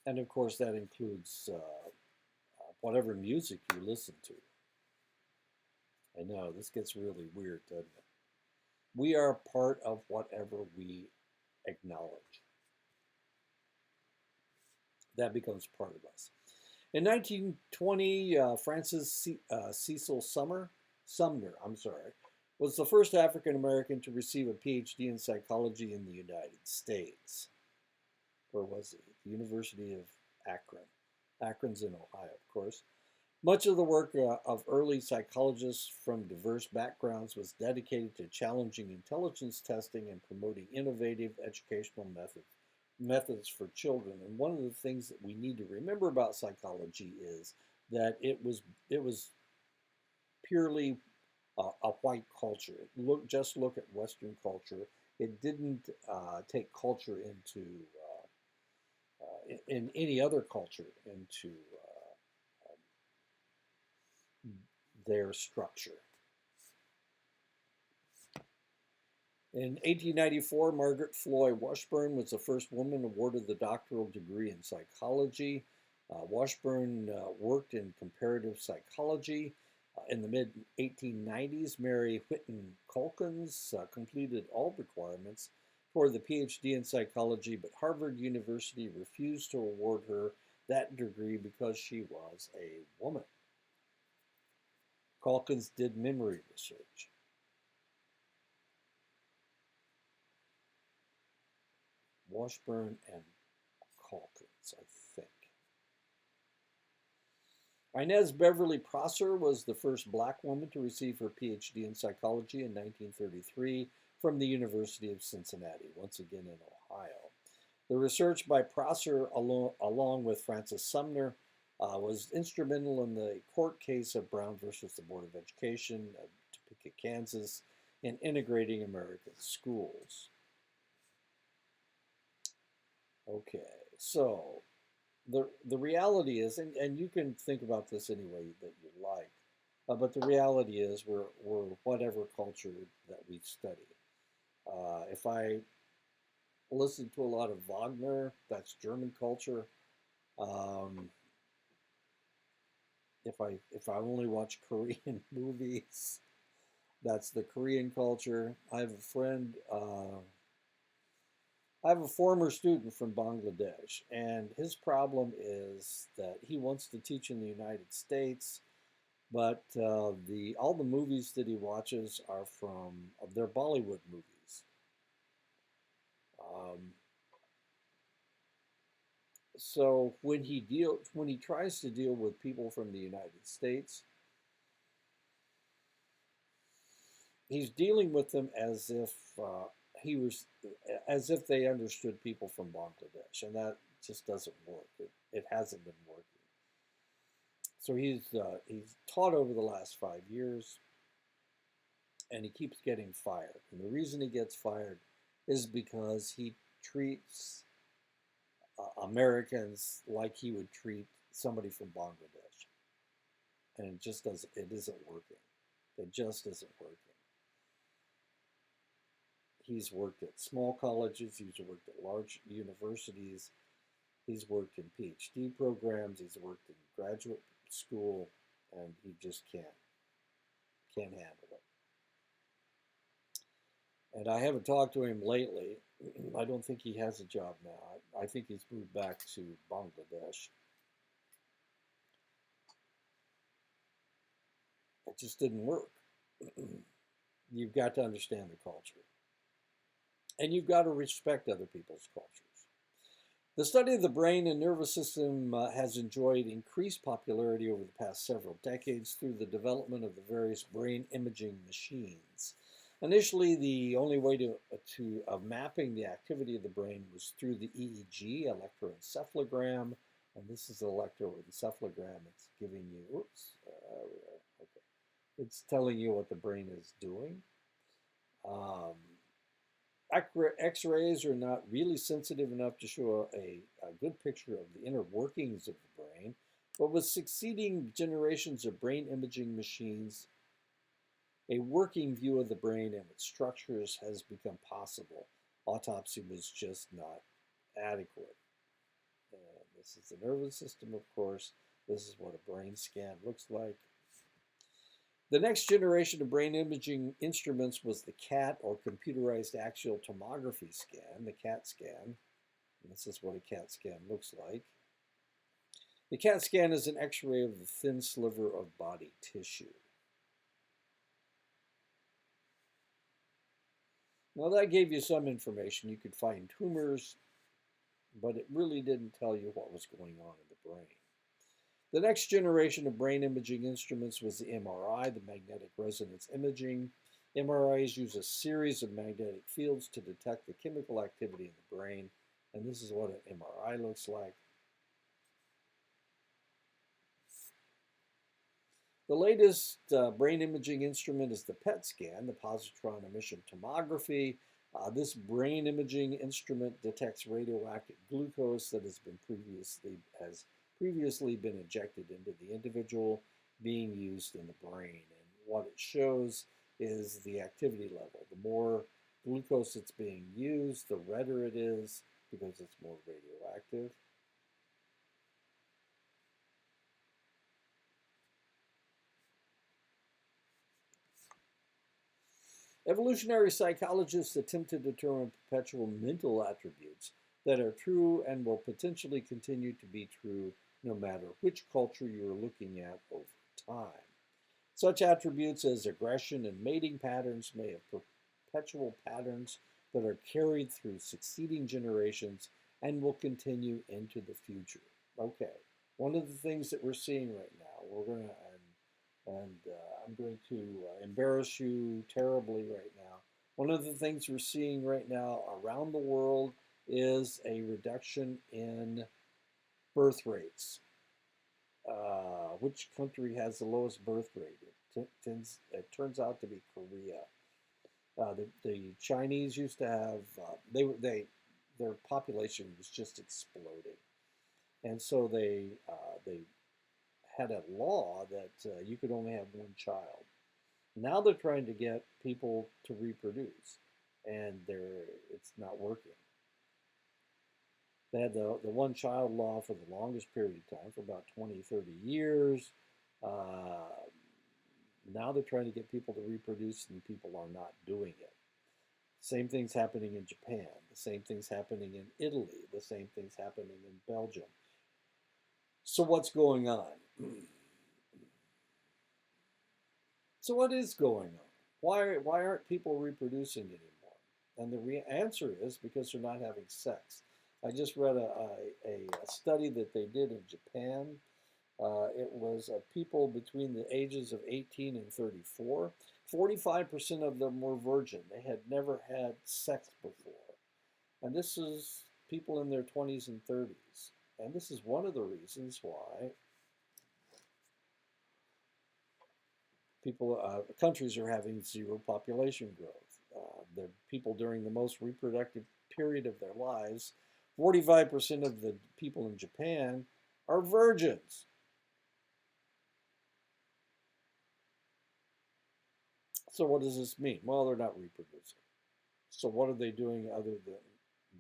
Speaker 1: And of course, that includes whatever music you listen to. I know, this gets really weird, doesn't it? We are part of whatever we acknowledge. That becomes part of us. In 1920, Francis Cecil Sumner, was the first African American to receive a PhD in psychology in the United States. Where was he? The University of Akron. Akron's in Ohio, of course. Much of the work of early psychologists from diverse backgrounds was dedicated to challenging intelligence testing and promoting innovative educational methods for children. And one of the things that we need to remember about psychology is that it was purely a white culture. Just look at Western culture. It didn't take culture into in any other culture into their structure. In 1894, Margaret Floy Washburn was the first woman awarded the doctoral degree in psychology. Washburn worked in comparative psychology. In the mid 1890s, Mary Whitton Calkins completed all requirements for the PhD in psychology, but Harvard University refused to award her that degree because she was a woman. Calkins did memory research. Washburn and Calkins, I think. Inez Beverly Prosser was the first black woman to receive her PhD in psychology in 1933 from the University of Cincinnati, once again in Ohio. The research by Prosser, along with Francis Sumner, was instrumental in the court case of Brown versus the Board of Education of Topeka, Kansas, in integrating American schools. Okay, so the reality is, and you can think about this any way that you like, but the reality is we're whatever culture that we study. If I listen to a lot of Wagner, that's German culture. Um, if I only watch Korean movies, that's the Korean culture. I have a former student from Bangladesh, and his problem is that he wants to teach in the United States, but the all the movies that he watches are from they're Bollywood movies. Um, so when he tries to deal with people from the United States, he's dealing with them he was as if they understood people from Bangladesh, and that just doesn't work. It hasn't been working. So he's taught over the last 5 years, and he keeps getting fired. And the reason he gets fired is because he treats Americans like he would treat somebody from Bangladesh, and it just doesn't. It isn't working. It just isn't working. He's worked at small colleges. He's worked at large universities. He's worked in PhD programs. He's worked in graduate school, and he just can't handle it. And I haven't talked to him lately. I don't think he has a job now. I think he's moved back to Bangladesh. It just didn't work. You've got to understand the culture. And you've got to respect other people's cultures. The study of the brain and nervous system has enjoyed increased popularity over the past several decades through the development of the various brain imaging machines. Initially, the only way of mapping the activity of the brain was through the EEG, electroencephalogram, and this is electroencephalogram. It's giving you, okay, it's telling you what the brain is doing. X-rays are not really sensitive enough to show a good picture of the inner workings of the brain, but with succeeding generations of brain imaging machines, a working view of the brain and its structures has become possible. Autopsy was just not adequate. And this is the nervous system, of course. This is what a brain scan looks like. The next generation of brain imaging instruments was the CAT, or computerized axial tomography scan, the CAT scan. And this is what a CAT scan looks like. The CAT scan is an X-ray of the thin sliver of body tissue. Now that gave you some information. You could find tumors, but it really didn't tell you what was going on in the brain. The next generation of brain imaging instruments was the MRI, the magnetic resonance imaging. MRIs use a series of magnetic fields to detect the chemical activity in the brain, and this is what an MRI looks like. The latest brain imaging instrument is the PET scan, the positron emission tomography. This brain imaging instrument detects radioactive glucose that has previously been injected into the individual being used in the brain. And what it shows is the activity level. The more glucose that's being used, the redder it is because it's more radioactive. Evolutionary psychologists attempt to determine perpetual mental attributes that are true and will potentially continue to be true no matter which culture you're looking at over time. Such attributes as aggression and mating patterns may have perpetual patterns that are carried through succeeding generations and will continue into the future. Okay, one of the things that we're seeing right now, We're gonna and I'm going to embarrass you terribly right now. One of the things we're seeing right now around the world is a reduction in birth rates. Which country has the lowest birth rate? It turns out to be Korea. The Chinese used to have their population was just exploding, and so they had a law that you could only have one child. Now they're trying to get people to reproduce, and it's not working. They had the one child law for the longest period of time, for about 20, 30 years. Uh, Now they're trying to get people to reproduce, and people are not doing it. Same thing's happening in Japan. The same thing's happening in Italy. The same thing's happening in Belgium. So what's going on? So what is going on? Why aren't people reproducing anymore? And the answer is because they're not having sex. I just read a study that they did in Japan. It was people between the ages of 18 and 34. 45% of them were virgin. They had never had sex before. And this is people in their 20s and 30s. And this is one of the reasons why countries are having zero population growth. The people during the most reproductive period of their lives, 45% of the people in Japan are virgins. So what does this mean? Well, they're not reproducing. So what are they doing other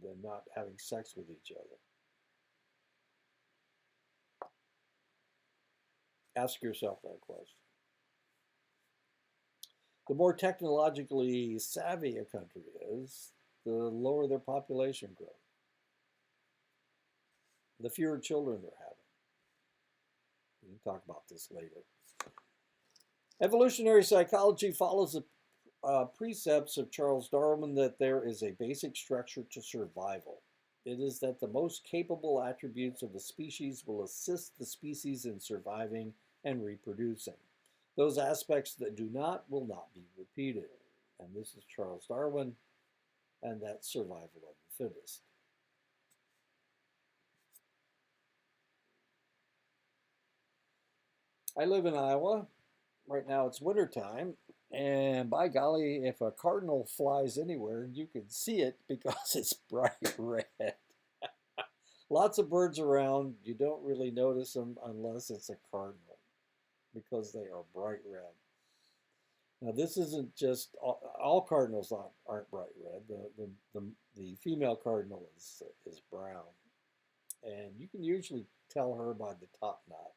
Speaker 1: than not having sex with each other? Ask yourself that question. The more technologically savvy a country is, the lower their population growth, the fewer children they're having. We can talk about this later. Evolutionary psychology follows the precepts of Charles Darwin that there is a basic structure to survival. It is that the most capable attributes of the species will assist the species in surviving and reproducing. Those aspects that do not will not be repeated. And this is Charles Darwin, and that's survival of the fittest. I live in Iowa. Right now it's wintertime, and by golly, if a cardinal flies anywhere, you can see it because it's bright red. Lots of birds around. You don't really notice them unless it's a cardinal because they are bright red. Now, this isn't just all cardinals aren't bright red. The female cardinal is brown, and you can usually tell her by the top knot.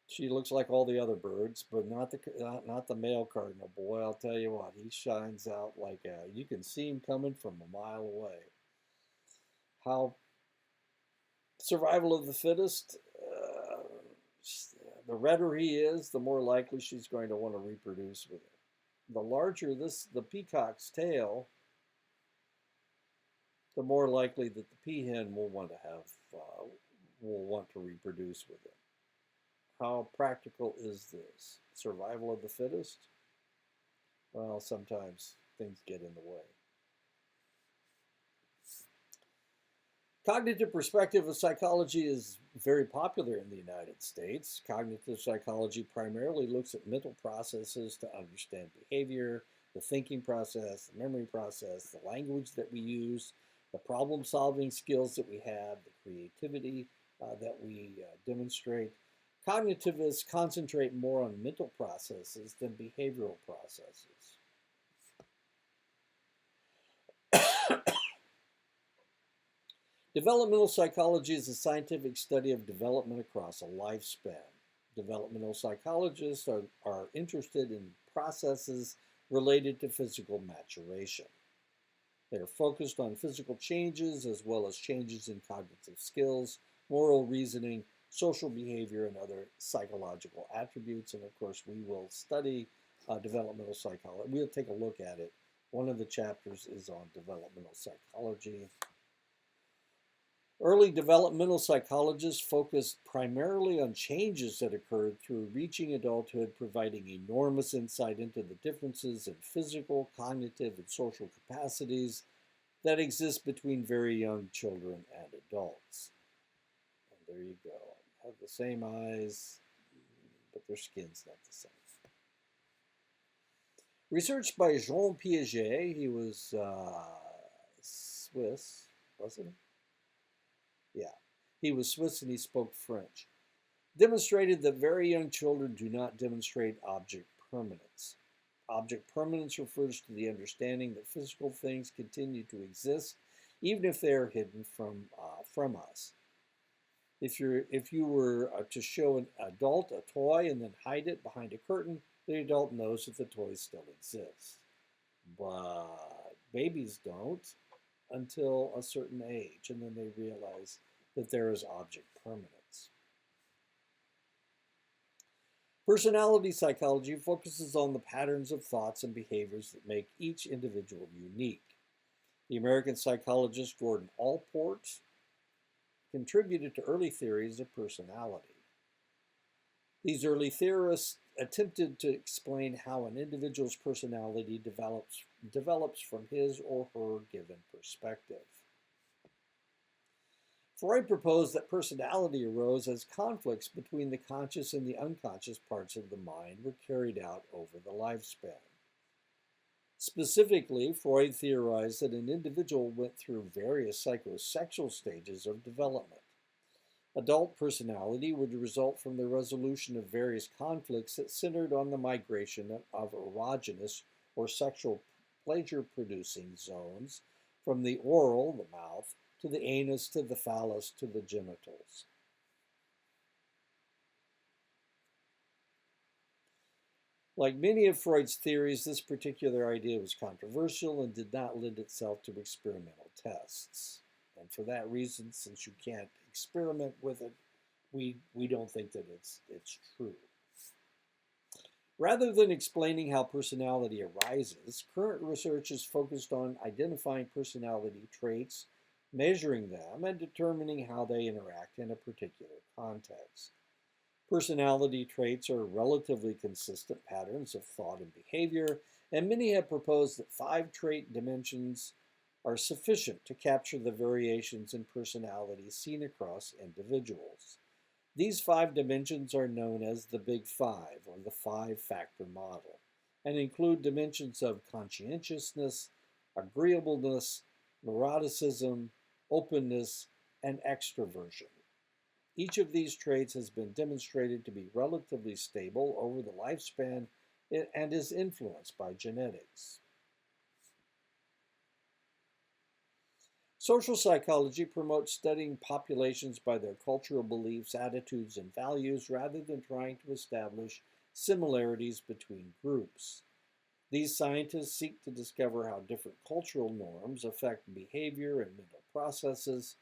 Speaker 1: She looks like all the other birds, but not the male cardinal. Boy, I'll tell you what, he shines out like you can see him coming from a mile away. How survival of the fittest? The redder he is, the more likely she's going to want to reproduce with him. The larger the peacock's tail, the more likely that the peahen will want to reproduce with him. How practical is this? Survival of the fittest? Well, sometimes things get in the way. Cognitive perspective of psychology is very popular in the United States. Cognitive psychology primarily looks at mental processes to understand behavior, the thinking process, the memory process, the language that we use, the problem-solving skills that we have, the creativity that we demonstrate. Cognitivists concentrate more on mental processes than behavioral processes. Developmental psychology is a scientific study of development across a lifespan. Developmental psychologists are interested in processes related to physical maturation. They are focused on physical changes as well as changes in cognitive skills, moral reasoning, social behavior, and other psychological attributes. And of course, we will study developmental psychology. We'll take a look at it. One of the chapters is on developmental psychology. Early developmental psychologists focused primarily on changes that occurred through reaching adulthood, providing enormous insight into the differences in physical, cognitive, and social capacities that exist between very young children and adults. And there you go. Have the same eyes, but their skin's not the same. Research by Jean Piaget, he was Swiss, wasn't he? Yeah, he was Swiss and he spoke French. Demonstrated that very young children do not demonstrate object permanence. Object permanence refers to the understanding that physical things continue to exist even if they are hidden from us. If you were to show an adult a toy and then hide it behind a curtain, the adult knows that the toy still exists. But babies don't until a certain age, and then they realize that there is object permanence. Personality psychology focuses on the patterns of thoughts and behaviors that make each individual unique. The American psychologist Gordon Allport contributed to early theories of personality. These early theorists attempted to explain how an individual's personality develops from his or her given perspective. Freud proposed that personality arose as conflicts between the conscious and the unconscious parts of the mind were carried out over the lifespan. Specifically, Freud theorized that an individual went through various psychosexual stages of development. Adult personality would result from the resolution of various conflicts that centered on the migration of erogenous or sexual pleasure-producing zones from the oral, the mouth, to the anus, to the phallus, to the genitals. Like many of Freud's theories, this particular idea was controversial and did not lend itself to experimental tests. And for that reason, since you can't experiment with it, we don't think that it's true. Rather than explaining how personality arises, current research is focused on identifying personality traits, measuring them, and determining how they interact in a particular context. Personality traits are relatively consistent patterns of thought and behavior, and many have proposed that 5 trait dimensions are sufficient to capture the variations in personality seen across individuals. These 5 dimensions are known as the Big Five, or the 5-factor model, and include dimensions of conscientiousness, agreeableness, neuroticism, openness, and extroversion. Each of these traits has been demonstrated to be relatively stable over the lifespan and is influenced by genetics. Social psychology promotes studying populations by their cultural beliefs, attitudes, and values rather than trying to establish similarities between groups. These scientists seek to discover how different cultural norms affect behavior and mental processes.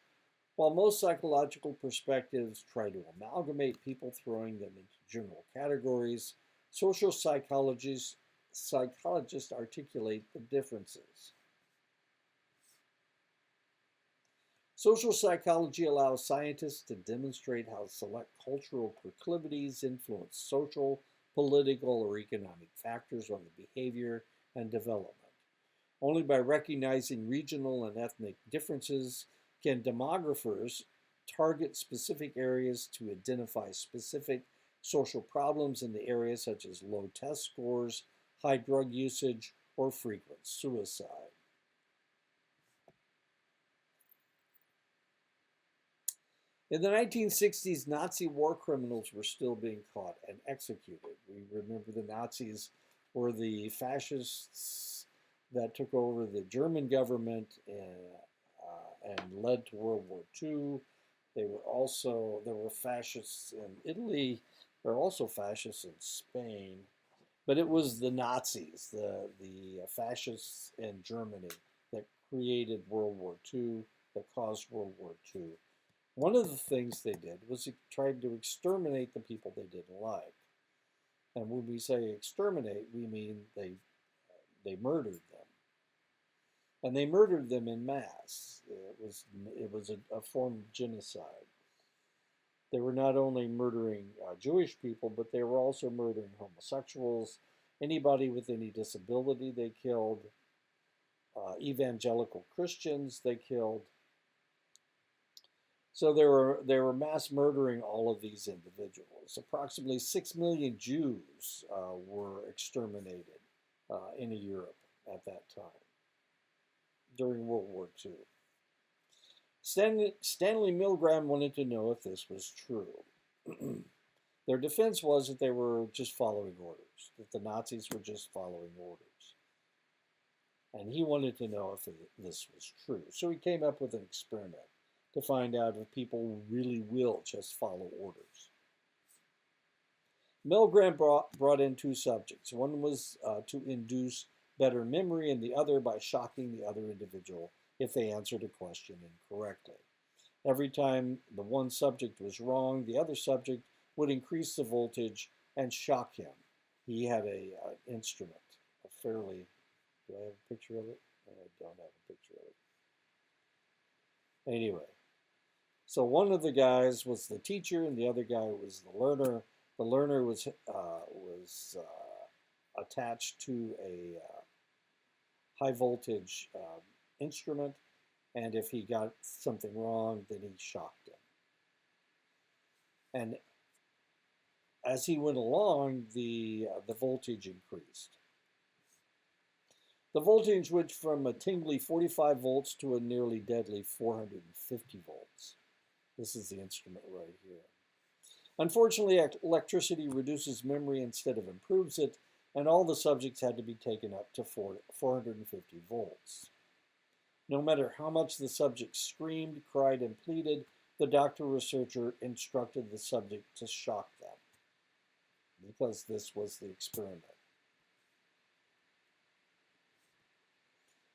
Speaker 1: While most psychological perspectives try to amalgamate people, throwing them into general categories, social psychologists articulate the differences. Social psychology allows scientists to demonstrate how select cultural proclivities influence social, political, or economic factors on the behavior and development. Only by recognizing regional and ethnic differences can demographers target specific areas to identify specific social problems in the area, such as low test scores, high drug usage, or frequent suicide. In the 1960s, Nazi war criminals were still being caught and executed. We remember the Nazis were the fascists that took over the German government and led to World War II. There were fascists in Italy. There were also fascists in Spain. But it was the Nazis, the fascists in Germany, that created World War II, that caused World War II. One of the things they did was they tried to exterminate the people they didn't like. And when we say exterminate, we mean they murdered them. and they murdered them in mass. It was a form of genocide. They were not only murdering Jewish people, but they were also murdering homosexuals, anybody with any disability they killed, evangelical Christians they killed. So they were mass murdering all of these individuals. Approximately 6 million Jews were exterminated in Europe at that time during World War II. Stanley Milgram wanted to know if this was true. Their defense was that they were just following orders, that the Nazis were just following orders. And he wanted to know if this was true. So he came up with an experiment to find out if people really will just follow orders. Milgram brought in two subjects. One was to induce better memory, and the other by shocking the other individual if they answered a question incorrectly. Every time the one subject was wrong, the other subject would increase the voltage and shock him. He had an instrument, a fairly, do I have a picture of it? I don't have a picture of it. Anyway, so one of the guys was the teacher and the other guy was the learner. The learner was attached to a high voltage instrument, and if he got something wrong, then he shocked him. And as he went along, the voltage increased. The voltage went from a tingly 45 volts to a nearly deadly 450 volts. This is the instrument right here. Unfortunately, electricity reduces memory instead of improves it, and all the subjects had to be taken up to 450 volts. No matter how much the subject screamed, cried, and pleaded, the doctor-researcher instructed the subject to shock them, because this was the experiment.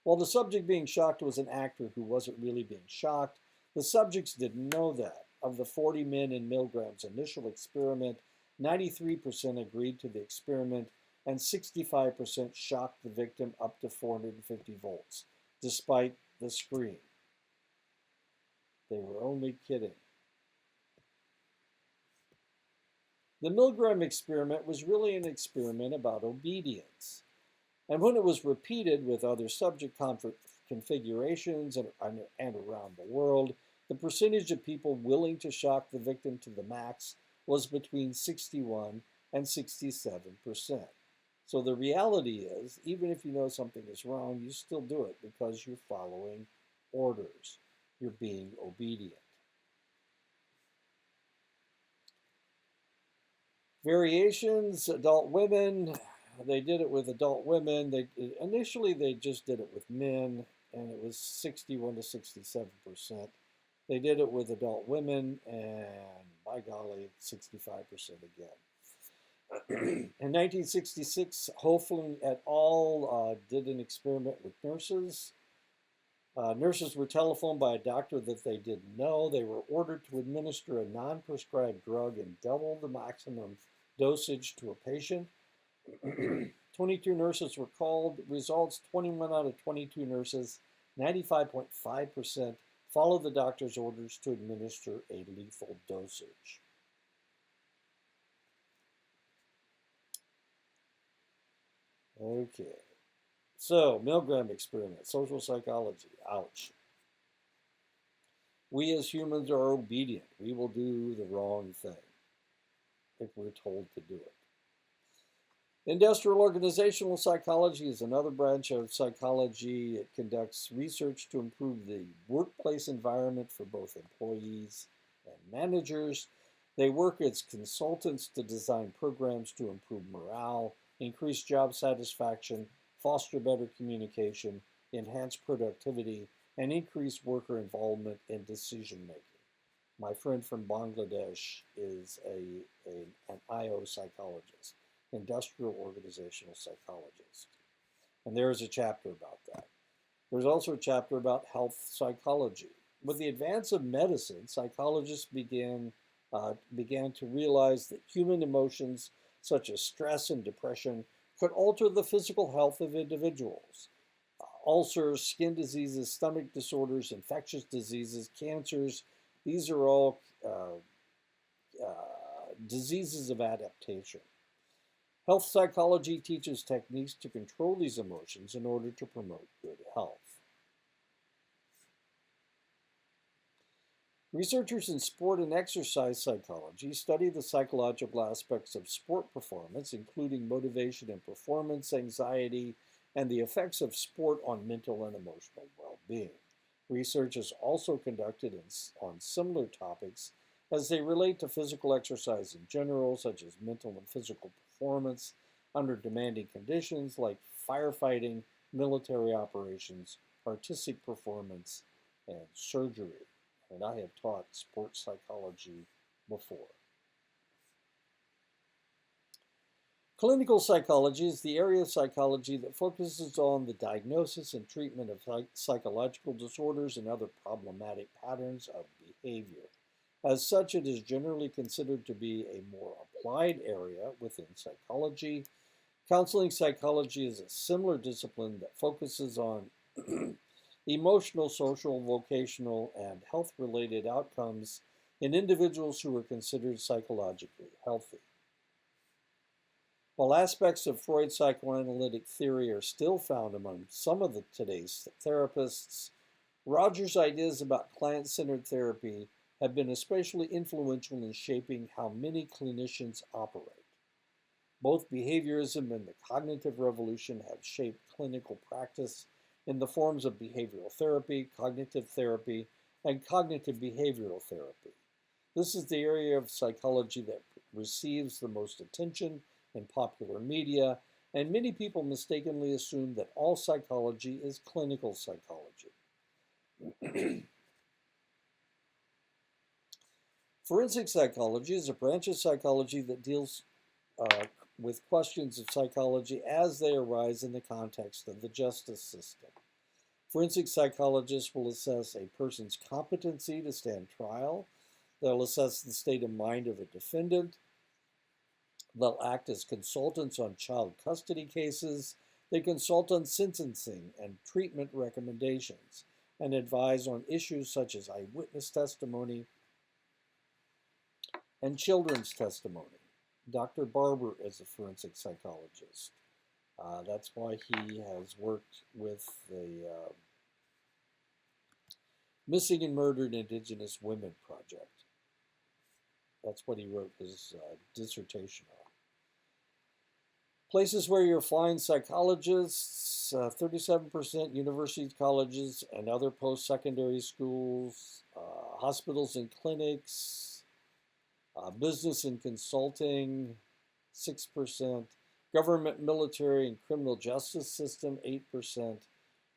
Speaker 1: While the subject being shocked was an actor who wasn't really being shocked, the subjects didn't know that. Of the 40 men in Milgram's initial experiment, 93% agreed to the experiment and 65% shocked the victim up to 450 volts, despite the scream. They were only kidding. The Milgram experiment was really an experiment about obedience. And when it was repeated with other subject configurations and around the world, the percentage of people willing to shock the victim to the max was between 61 and 67%. So the reality is, even if you know something is wrong, you still do it because you're following orders. You're being obedient. Variations, adult women. They did it with adult women. Initially, they just did it with men, and it was 61 to 67%. They did it with adult women, and by golly, 65% again. In 1966, Hofling et al. Did an experiment with nurses. Nurses were telephoned by a doctor that they didn't know. They were ordered to administer a non-prescribed drug and double the maximum dosage to a patient. 22 nurses were called. Results, 21 out of 22 nurses, 95.5%, followed the doctor's orders to administer a lethal dosage. Okay, so Milgram experiment, social psychology, ouch. We as humans are obedient. We will do the wrong thing if we're told to do it. Industrial organizational psychology is another branch of psychology. It conducts research to improve the workplace environment for both employees and managers. They work as consultants to design programs to improve morale, increase job satisfaction, foster better communication, enhance productivity, and increase worker involvement in decision making. My friend from Bangladesh is an IO psychologist, industrial organizational psychologist. And there is a chapter about that. There's also a chapter about health psychology. With the advance of medicine, psychologists began to realize that human emotions such as stress and depression could alter the physical health of individuals. ulcers, skin diseases, stomach disorders, infectious diseases, cancers. These are all diseases of adaptation. Health psychology teaches techniques to control these emotions in order to promote good health. Researchers in sport and exercise psychology study the psychological aspects of sport performance, including motivation and performance, anxiety, and the effects of sport on mental and emotional well-being. Research is also conducted on similar topics as they relate to physical exercise in general, such as mental and physical performance under demanding conditions like firefighting, military operations, artistic performance, and surgery. And I have taught sports psychology before. Clinical psychology is the area of psychology that focuses on the diagnosis and treatment of psychological disorders and other problematic patterns of behavior. As such, it is generally considered to be a more applied area within psychology. Counseling psychology is a similar discipline that focuses on emotional, social, vocational, and health-related outcomes in individuals who are considered psychologically healthy. While aspects of Freud's psychoanalytic theory are still found among some of today's therapists, Rogers' ideas about client-centered therapy have been especially influential in shaping how many clinicians operate. Both behaviorism and the cognitive revolution have shaped clinical practice in the forms of behavioral therapy, and cognitive behavioral therapy. This is the area of psychology that receives the most attention in popular media, and many people mistakenly assume that all psychology is clinical psychology. Forensic psychology is a branch of psychology that deals with questions of psychology as they arise in the context of the justice system. Forensic psychologists will assess a person's competency to stand trial. They'll assess the state of mind of a defendant. They'll act as consultants on child custody cases. They consult on sentencing and treatment recommendations and advise on issues such as eyewitness testimony and children's testimony. Dr. Barber is a forensic psychologist. That's why he has worked with the Missing and Murdered Indigenous Women Project. That's what he wrote his dissertation on. Places where you'll find psychologists, 37% universities, colleges, and other post-secondary schools, hospitals and clinics, business and consulting, 6%, government, military, and criminal justice system, 8%,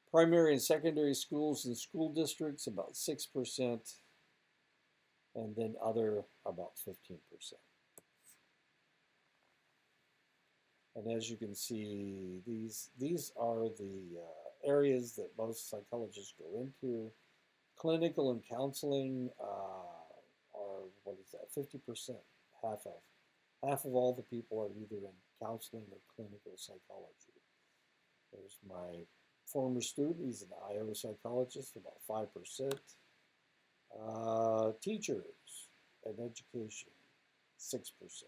Speaker 1: primary and secondary schools and school districts, about 6%, and then other, about 15%. And as you can see, these are the areas that most psychologists go into. Clinical and counseling are, what is that, 50%, half of all the people are either in counseling or clinical psychology. There's my former student, he's an IO psychologist, about 5%. Teachers and education, 6%.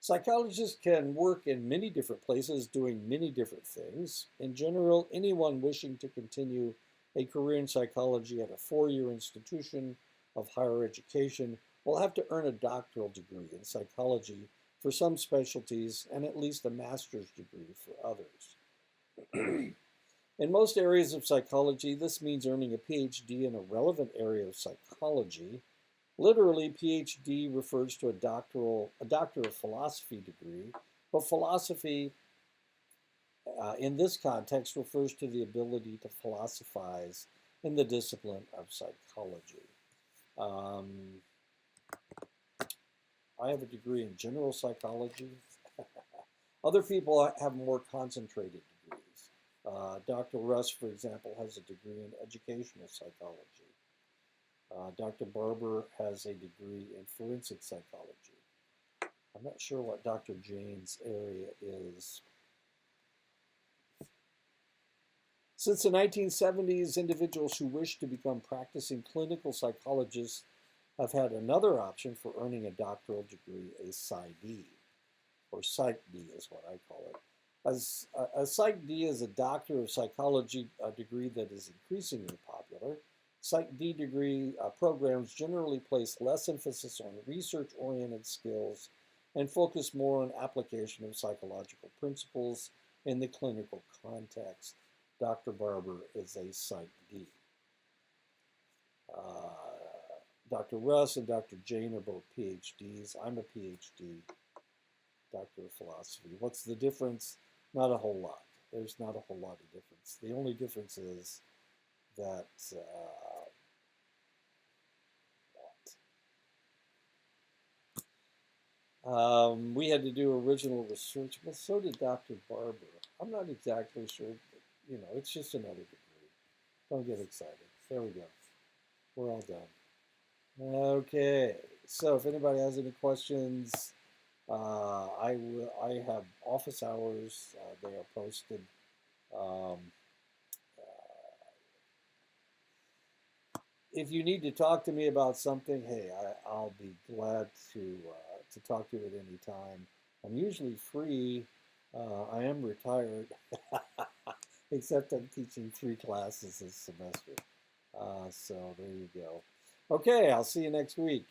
Speaker 1: Psychologists can work in many different places doing many different things. In general, anyone wishing to continue a career in psychology at a four-year institution of higher education will have to earn a doctoral degree in psychology for some specialties and at least a master's degree for others. In most areas of psychology, this means earning a PhD in a relevant area of psychology. Literally, PhD refers to a doctor of philosophy degree, but philosophy in this context refers to the ability to philosophize in the discipline of psychology. I have a degree in general psychology. Other people have more concentrated degrees. Dr. Russ, for example, has a degree in educational psychology. Dr. Barber has a degree in forensic psychology. I'm not sure what Dr. Jane's area is. Since the 1970s, individuals who wish to become practicing clinical psychologists have had another option for earning a doctoral degree, a PsyD, or Psych D is what I call it. As a Psych D is a Doctor of Psychology degree that is increasingly popular. Psych D degree programs generally place less emphasis on research-oriented skills and focus more on application of psychological principles in the clinical context. Dr. Barber is a Psych D. Dr. Russ and Dr. Jane are both PhDs. I'm a PhD, Doctor of Philosophy. What's the difference? Not a whole lot. There's not a whole lot of difference. The only difference is that we had to do original research, but so did Dr. Barber. I'm not exactly sure, but, you know, it's just another degree. Don't get excited. There we go. We're all done. Okay, so if anybody has any questions, I have office hours. They are posted. Um, if you need to talk to me about something, hey, I'll be glad to talk to you at any time. I'm usually free. I am retired, except I'm teaching 3 classes this semester. So there you go. Okay, I'll see you next week.